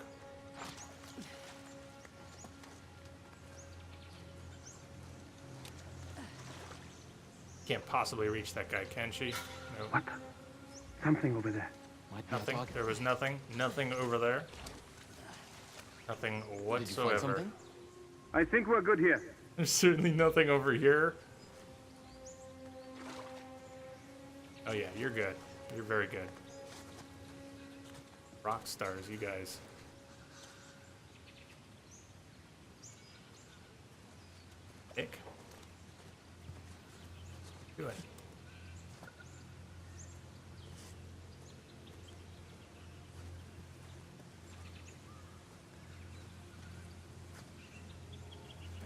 Can't possibly reach that guy, can she? No. What? Something over there. Nothing. There was nothing. Nothing over there. Nothing whatsoever. I think we're good here. There's certainly nothing over here. Oh yeah, you're good. You're very good. Rock stars, you guys. Nick. Good.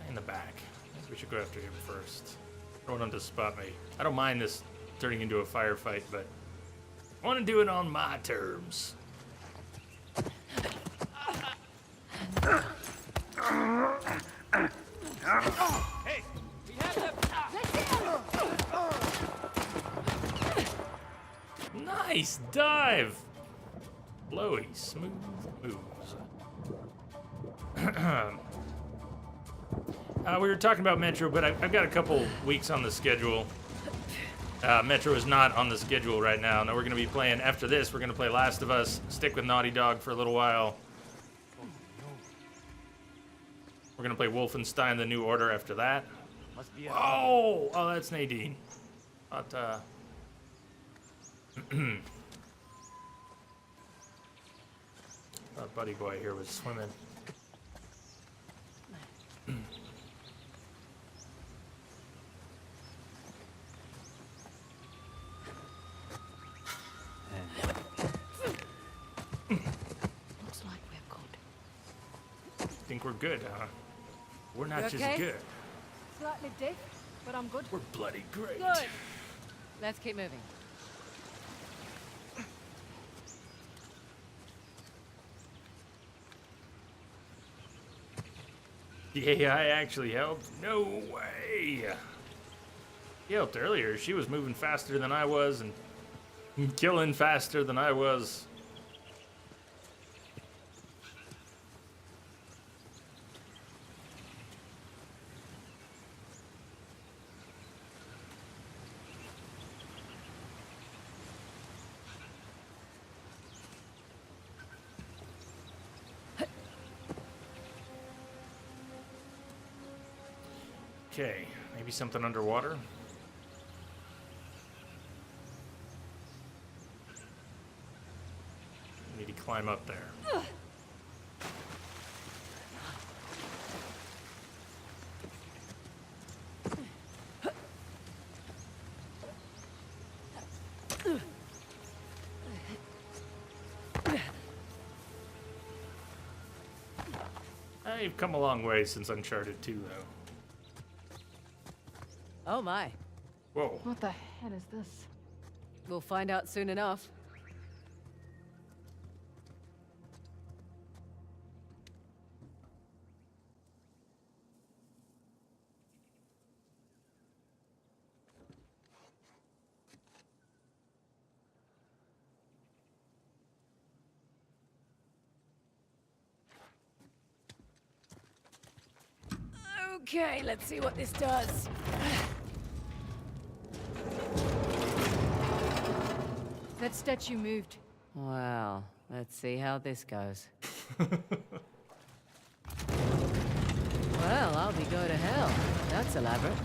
In the back. I think we should go after him first. I don't want him to spot me. I don't mind this turning into a firefight, but I want to do it on my terms. Hey, we have them. Nice dive! Blowy, smooth moves. We were talking about Metro, but I've got a couple weeks on the schedule. Metro is not on the schedule right now. Now we're going to be playing, after this, we're going to play Last of Us, stick with Naughty Dog for a little while. We're going to play Wolfenstein The New Order after that. Oh, that's Nadine. But, buddy boy here was swimming. Looks like we're good. Think we're good, huh? We're not You just okay? good. Slightly deaf, but I'm good. We're bloody great. Good. Let's keep moving. The AI actually helped? No way. He helped earlier. She was moving faster than I was and killing faster than I was. Okay, maybe something underwater. Need to climb up there. You've come a long way since Uncharted 2, though. Oh my. Whoa. What the hell is this? We'll find out soon enough. Okay, let's see what this does. That statue moved. Well, let's see how this goes. Well, I'll be go to hell. That's elaborate.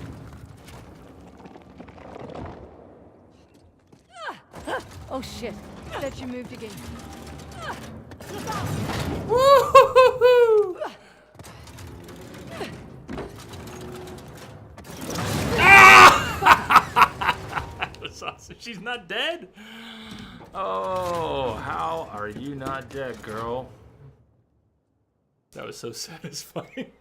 Oh shit. Statue moved again. Woo-hoo-hoo-hoo! That's awesome. She's not dead? Oh, how are you not dead, girl? That was so satisfying.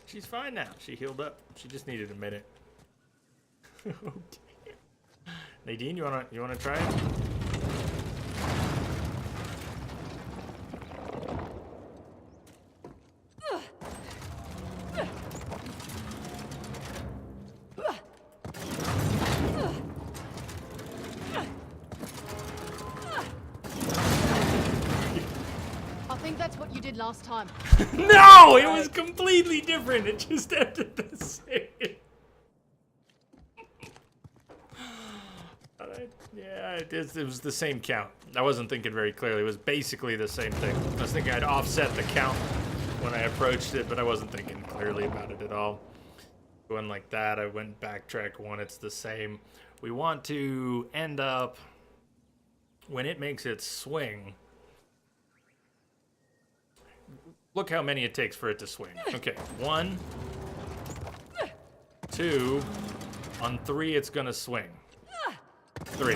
She's fine now. She healed up. She just needed a minute. Oh, dear. Nadine, you wanna try it? I think that's what you did last time. No, it was completely different. It just ended the same. Yeah, it was the same count. I wasn't thinking very clearly. It was basically the same thing. I was thinking I'd offset the count when I approached it, but I wasn't thinking clearly about it at all. Going like that, I went backtrack one. It's the same. We want to end up when it makes its swing. Look how many it takes for it to swing. Okay, 1, 2, on 3 it's gonna swing. 3.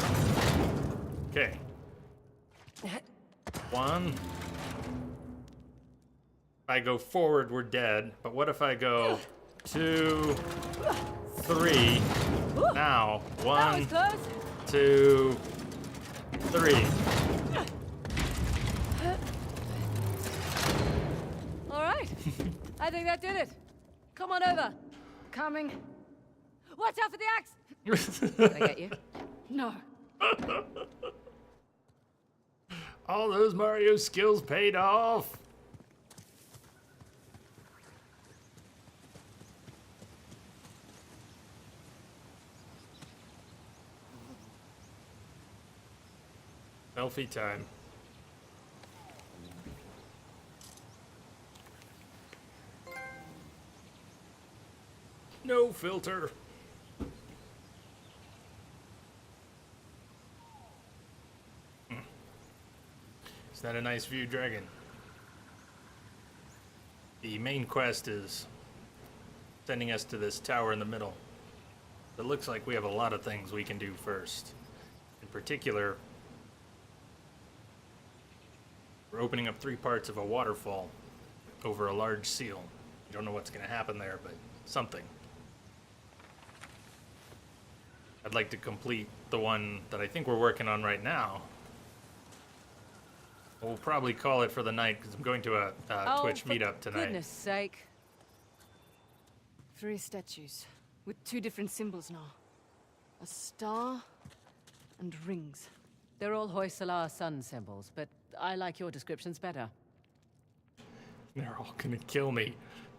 Okay. 1. If I go forward, we're dead. But what if I go 2, 3? Now, 1, 2, 3. All right. I think that did it. Come on over. Coming. Watch out for the axe. Did I get you? No. All those Mario skills paid off. Selfie time. No filter. Is that a nice view, Dragon? The main quest is sending us to this tower in the middle. It looks like we have a lot of things we can do first. In particular, we're opening up 3 parts of a waterfall over a large seal. You don't know what's going to happen there, but something. I'd like to complete the one that I think we're working on right now. We'll probably call it for the night because I'm going to a Twitch meetup tonight. Goodness sake. 3 statues with 2 different symbols now. A star and rings. They're all Hoysala sun symbols, but I like your descriptions better. They're all gonna kill me.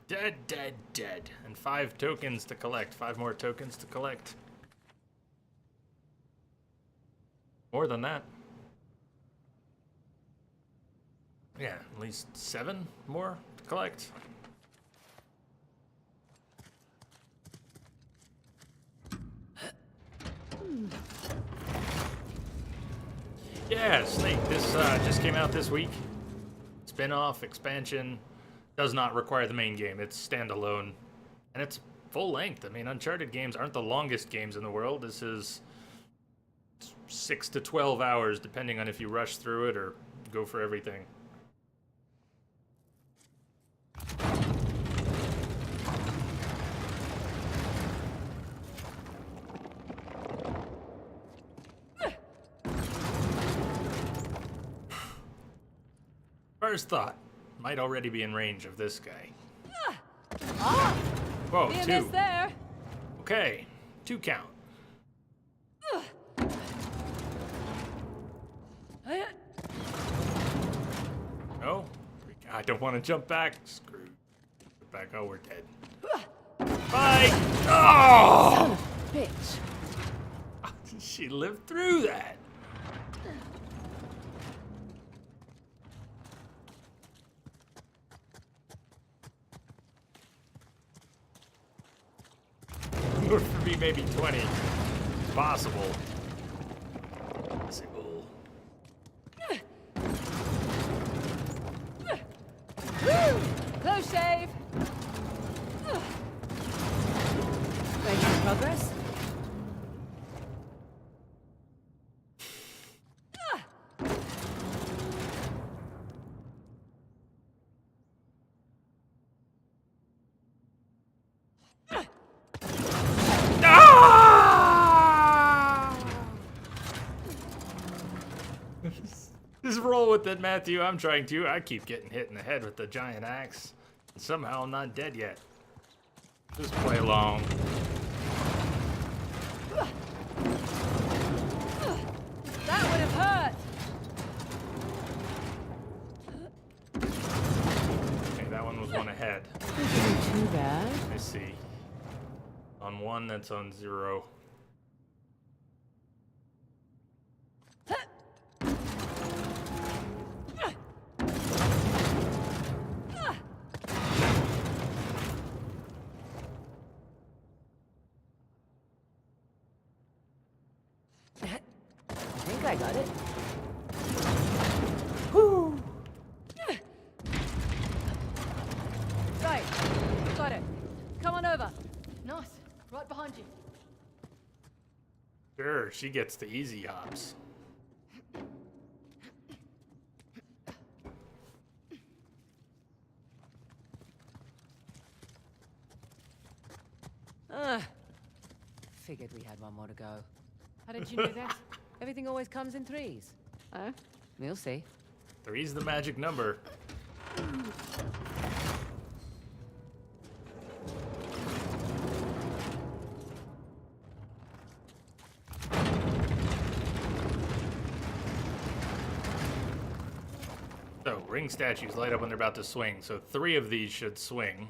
Dead, dead, dead. And 5 tokens to collect. 5 more tokens to collect. More than that. Yeah, at least 7 more to collect. Yeah, Snake. This just came out this week. Spin-off, expansion. Does not require the main game. It's standalone. And it's full length. I mean, Uncharted games aren't the longest games in the world. This is 6 to 12 hours, depending on if you rush through it or go for everything. First thought, might already be in range of this guy. Whoa, Near 2. miss there. Okay, 2 count. No, I don't want to jump back. Screw. Get back. Oh, we're dead. Bye. Oh! Bitch. She lived through that. Or for me, maybe 20. Possible. Possible. Close shave. Making progress. Ah! Just roll with it, Matthew. I'm trying to. I keep getting hit in the head with the giant axe. And somehow I'm not dead yet. Just play along. That would have hurt. Okay, that one was one ahead. Isn't too bad. Let me see. On 1, that's on 0. I think I got it. Right, got it. Come on over. Nice. Right behind you. Sure, she gets the easy hops. Figured we had one more to go. How did you know that? Everything always comes in 3s. Oh? We'll see. 3's the magic number. So, ring statues light up when they're about to swing. So 3 of these should swing.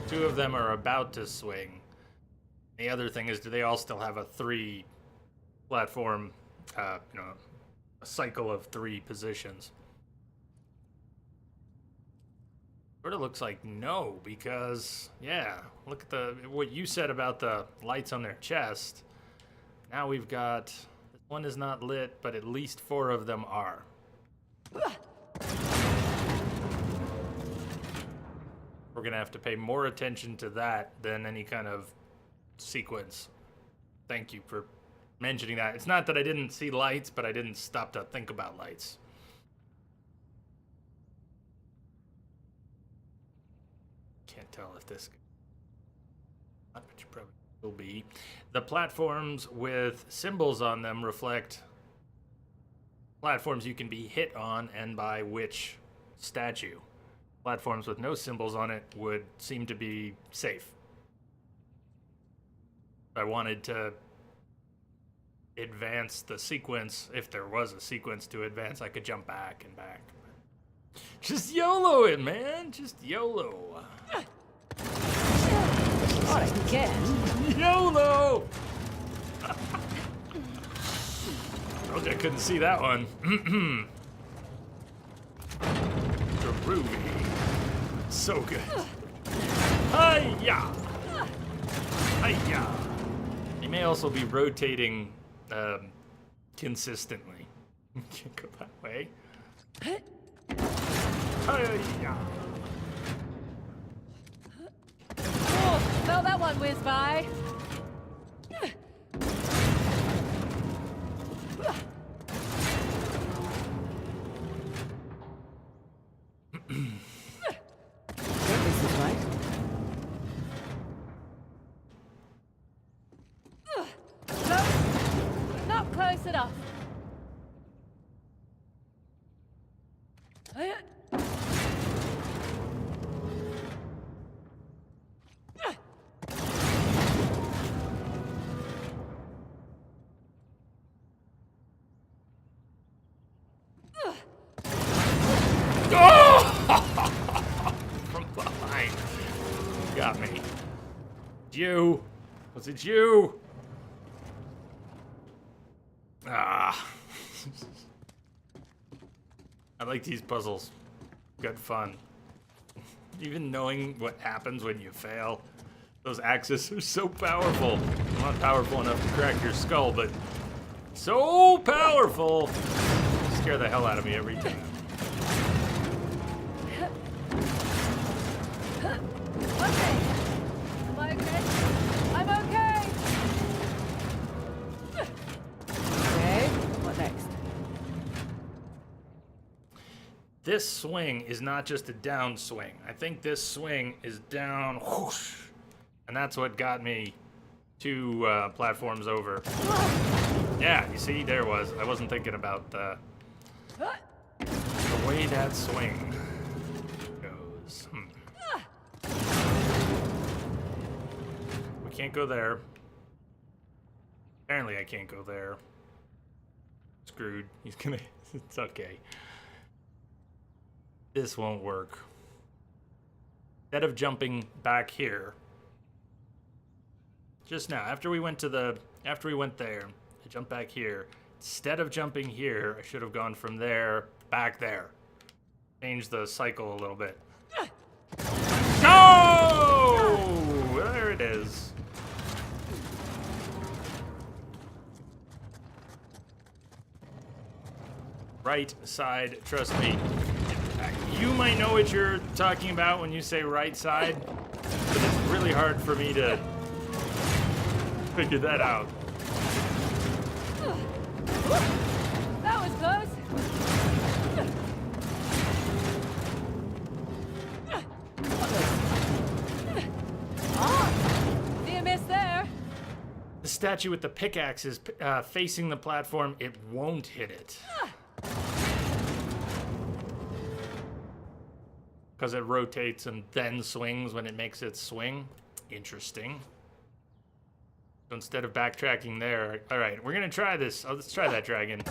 2 of them are about to swing. The other thing is, do they all still have a 3 platform, a cycle of 3 positions? Sort of looks like no, because, yeah, look at what you said about the lights on their chest. Now we've got, this one is not lit, but at least 4 of them are. We're gonna have to pay more attention to that than any kind of sequence. Thank you for mentioning that. It's not that I didn't see lights, but I didn't stop to think about lights. Can't tell if this, but you probably will be. The platforms with symbols on them reflect platforms you can be hit on and by which statue. Platforms with no symbols on it would seem to be safe. If I wanted to advance the sequence, if there was a sequence to advance, I could jump back and back. Just YOLO it, man. Just YOLO. Not again. YOLO! Told you I couldn't see that one. Groovy. So good. Hi-ya! Hi-ya! You may also be rotating consistently. Can't go that way. Hi-ya! Oh, felt that one whiz by. This is right. No, not close enough. You. Was it you? Ah. I like these puzzles. Good fun. Even knowing what happens when you fail. Those axes are so powerful. I'm not powerful enough to crack your skull, but so powerful. Scare the hell out of me every time. Okay. Am I okay? I'm okay! Okay, what next? This swing is not just a down swing. I think this swing is down, whoosh, and that's what got me 2 platforms over. Yeah, you see, there it was. I wasn't thinking about the way that swing goes. We can't go there. Apparently I can't go there. Screwed. He's gonna... It's okay. This won't work. Instead of jumping back here, just now, after we went there, I jumped back here. Instead of jumping here, I should have gone from there back there. Change the cycle a little bit. No! There it is. Right side, trust me. You might know what you're talking about when you say right side, but it's really hard for me to figure that out. That was close! Oh, near miss there. The statue with the pickaxe is facing the platform. It won't hit it. Because it rotates and then swings when it makes it swing. Interesting. So instead of backtracking there, all right, we're gonna try this. Oh, let's try that dragon.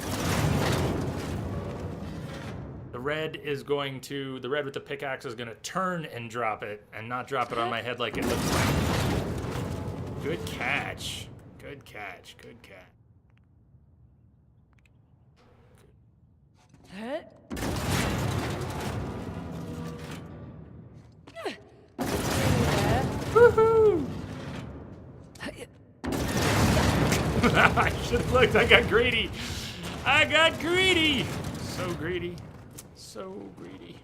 The red with the pickaxe is gonna turn and drop it, and not drop it on my head like it looks like. Good catch. Good catch. Good catch. Woohoo! I should have looked. I got greedy. I got greedy. So greedy. So greedy.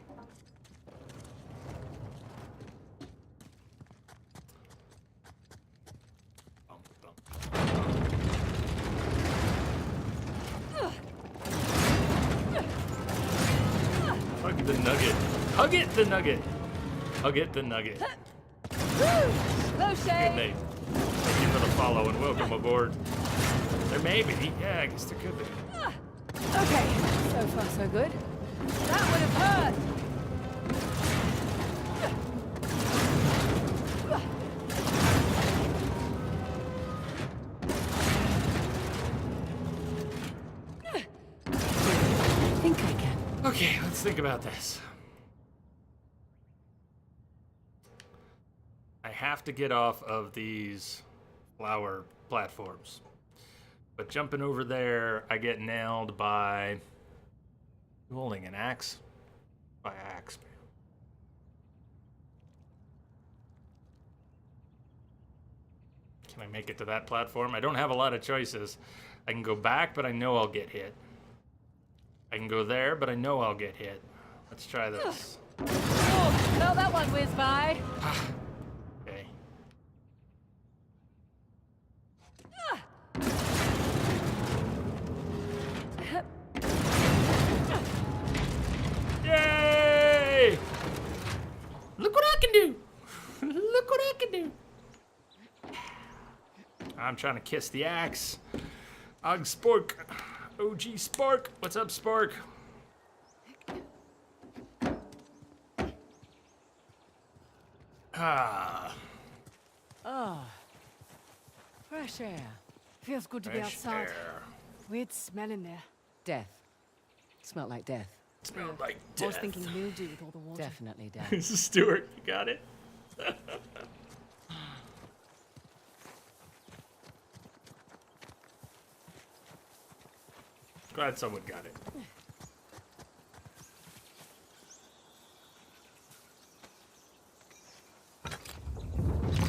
Hug the nugget. Hug it, the nugget. Hug it, the nugget. Close Good shave! name. Thank you for the follow and welcome aboard. There may be. Yeah, I guess there could be. Okay, so far so good. That would have hurt! I think I can. Okay, let's think about this. I have to get off of these flower platforms. But jumping over there, I get nailed by... You holding an axe? By axe, man. Can I make it to that platform? I don't have a lot of choices. I can go back, but I know I'll get hit. I can go there, but I know I'll get hit. Let's try this. Oh, felt that one whiz by. Okay. Yay! Look what I can do! Look what I can do! I'm trying to kiss the axe. Og Spork. OG Spark. What's up, Spark? Ah. Oh. Fresh air. Feels good to be Fresh outside. air. Weird smell in there. Death. Smelled like death. Smelled like I was death. thinking mildew with all the water. Definitely death. This is Stuart. You got it? Glad someone got it.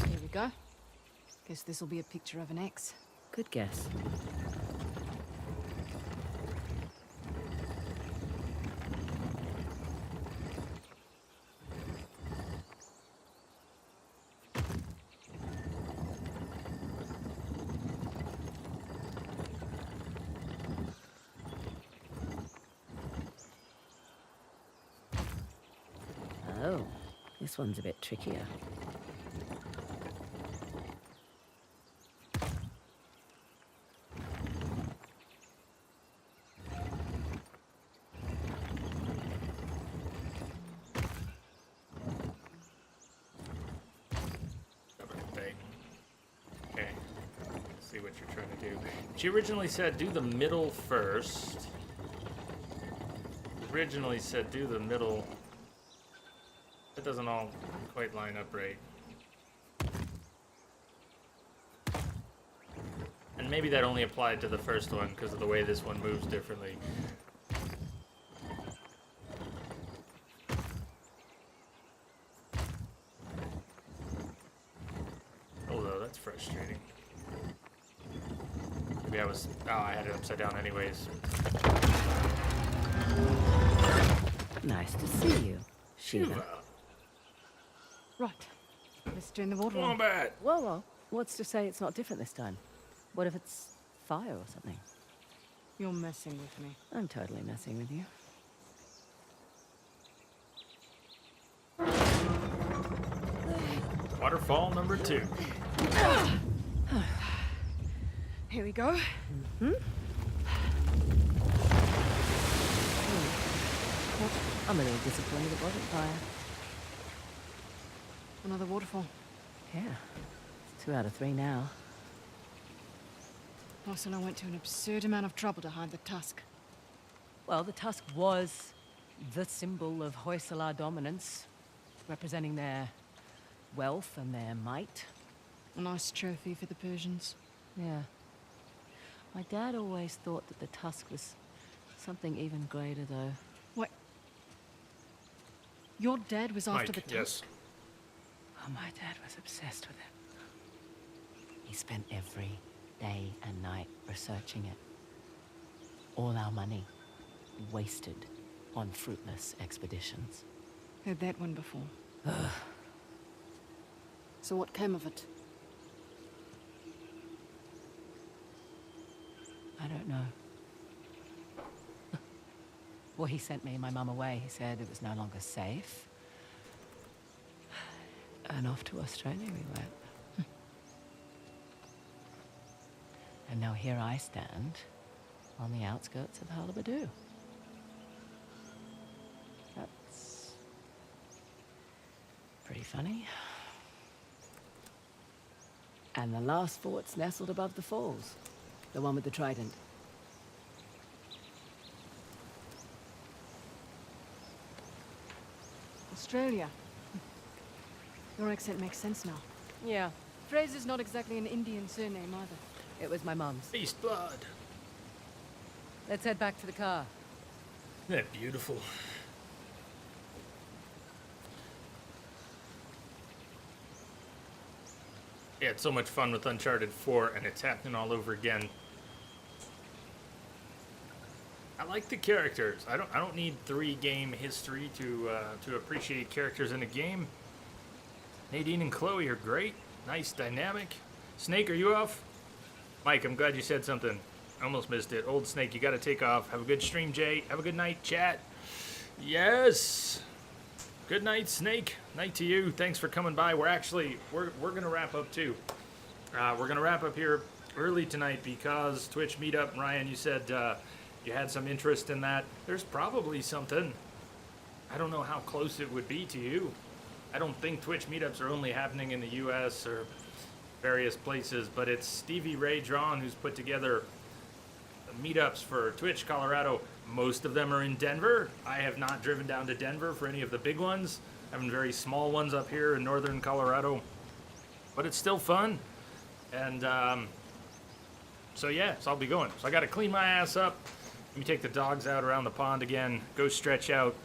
Here we go. Guess this'll be a picture of an X. Good guess. Oh, this one's a bit trickier. Okay. Let's see what you're trying to do. She originally said do the middle first. Originally said do the middle. That doesn't all quite line up right. And maybe that only applied to the first one because of the way this one moves differently. Although that's frustrating. Maybe I was... Oh, I had it upside down anyways. Nice to see you, Sheila. Right. Let's turn the water Come on. on, bat. Whoa, whoa. What's to say it's not different this time? What if it's fire or something? You're messing with me. I'm totally messing with you. Waterfall number 2. Here we go. I'm a little disappointed it wasn't fire. Another waterfall. Yeah. It's 2 out of 3 now. Ursula went to an absurd amount of trouble to hide the tusk. Well, the tusk was the symbol of Hoysala dominance, representing their wealth and their might. A nice trophy for the Persians. Yeah. My dad always thought that the tusk was something even greater, though. What? Your dad was after the Mike, tusk? yes. Oh, my dad was obsessed with it. He spent every day and night researching it. All our money wasted on fruitless expeditions. Heard that one before. So what came of it? I don't know. Well, he sent me and my mum away. He said it was no longer safe. And off to Australia we went. And now here I stand on the outskirts of Hullabaloo. That's pretty funny. And the last fort's nestled above the falls. The one with the trident. Australia. Your accent makes sense now. Yeah, Fraser's not exactly an Indian surname either. it was my mum's. Beast blood. Let's head back to the car. Isn't that beautiful? Yeah, it's so much fun with Uncharted 4, and it's happening all over again. I like the characters. I don't need 3 game history to appreciate characters in a game. Nadine and Chloe are great. Nice dynamic. Snake, are you off? Mike, I'm glad you said something. I almost missed it. Old Snake, you gotta take off. Have a good stream, Jay. Have a good night, chat. Yes. Good night, Snake. Night to you. Thanks for coming by. We're gonna wrap up too. We're gonna wrap up here early tonight because Twitch meetup. Ryan, you said you had some interest in that. There's probably something. I don't know how close it would be to you. I don't think Twitch meetups are only happening in the U.S. or various places, but it's Stevie Ray Drawn who's put together meetups for Twitch Colorado. Most of them are in Denver. I have not driven down to Denver for any of the big ones. Having very small ones up here in northern Colorado, but it's still fun. And so yeah, so I'll be going. So I got to clean my ass up, Let me take the dogs out around the pond again. Go stretch out.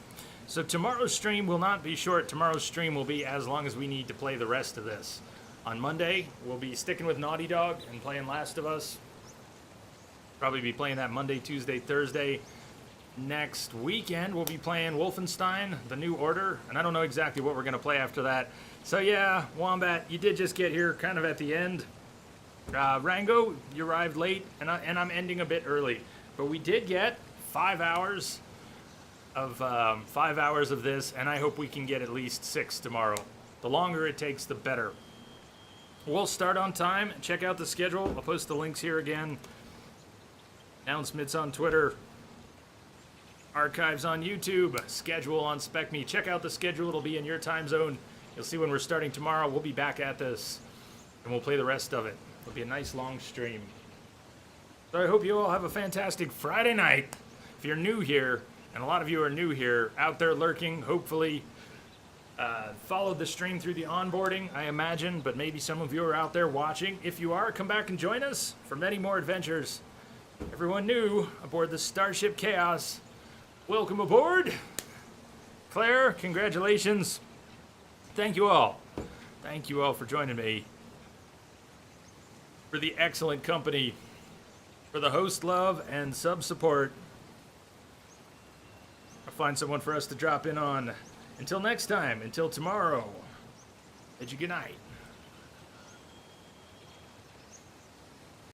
So tomorrow's stream will not be short. Tomorrow's stream will be as long as we need to play the rest of this. On Monday, we'll be sticking with Naughty Dog and playing Last of Us. Probably be playing that Monday, Tuesday, Thursday. Next weekend, we'll be playing Wolfenstein, The New Order, and I don't know exactly what we're going to play after that. So yeah, Wombat, you did just get here kind of at the end. Rango, you arrived late, and I'm ending a bit early. But we did get 5 hours of 5 hours of this, and I hope we can get at least 6 tomorrow. The longer it takes, the better. We'll start on time. Check out the schedule. I'll post the links here again. Announcements on Twitter. Archives on YouTube. Schedule on SpecMe. Check out the schedule. It'll be in your time zone. You'll see when we're starting tomorrow. We'll be back at this, and we'll play the rest of it. It'll be a nice long stream. So I hope you all have a fantastic Friday night. If you're new here, and a lot of you are new here, out there lurking, hopefully followed the stream through the onboarding, I imagine, but maybe some of you are out there watching. If you are, come back and join us for many more adventures. Everyone new aboard the Starship Chaos, welcome aboard. Claire, congratulations. Thank you all. Thank you all for joining me. For the excellent company, for the host love and sub support. I'll find someone for us to drop in on. Until next time, until tomorrow, bid you good night.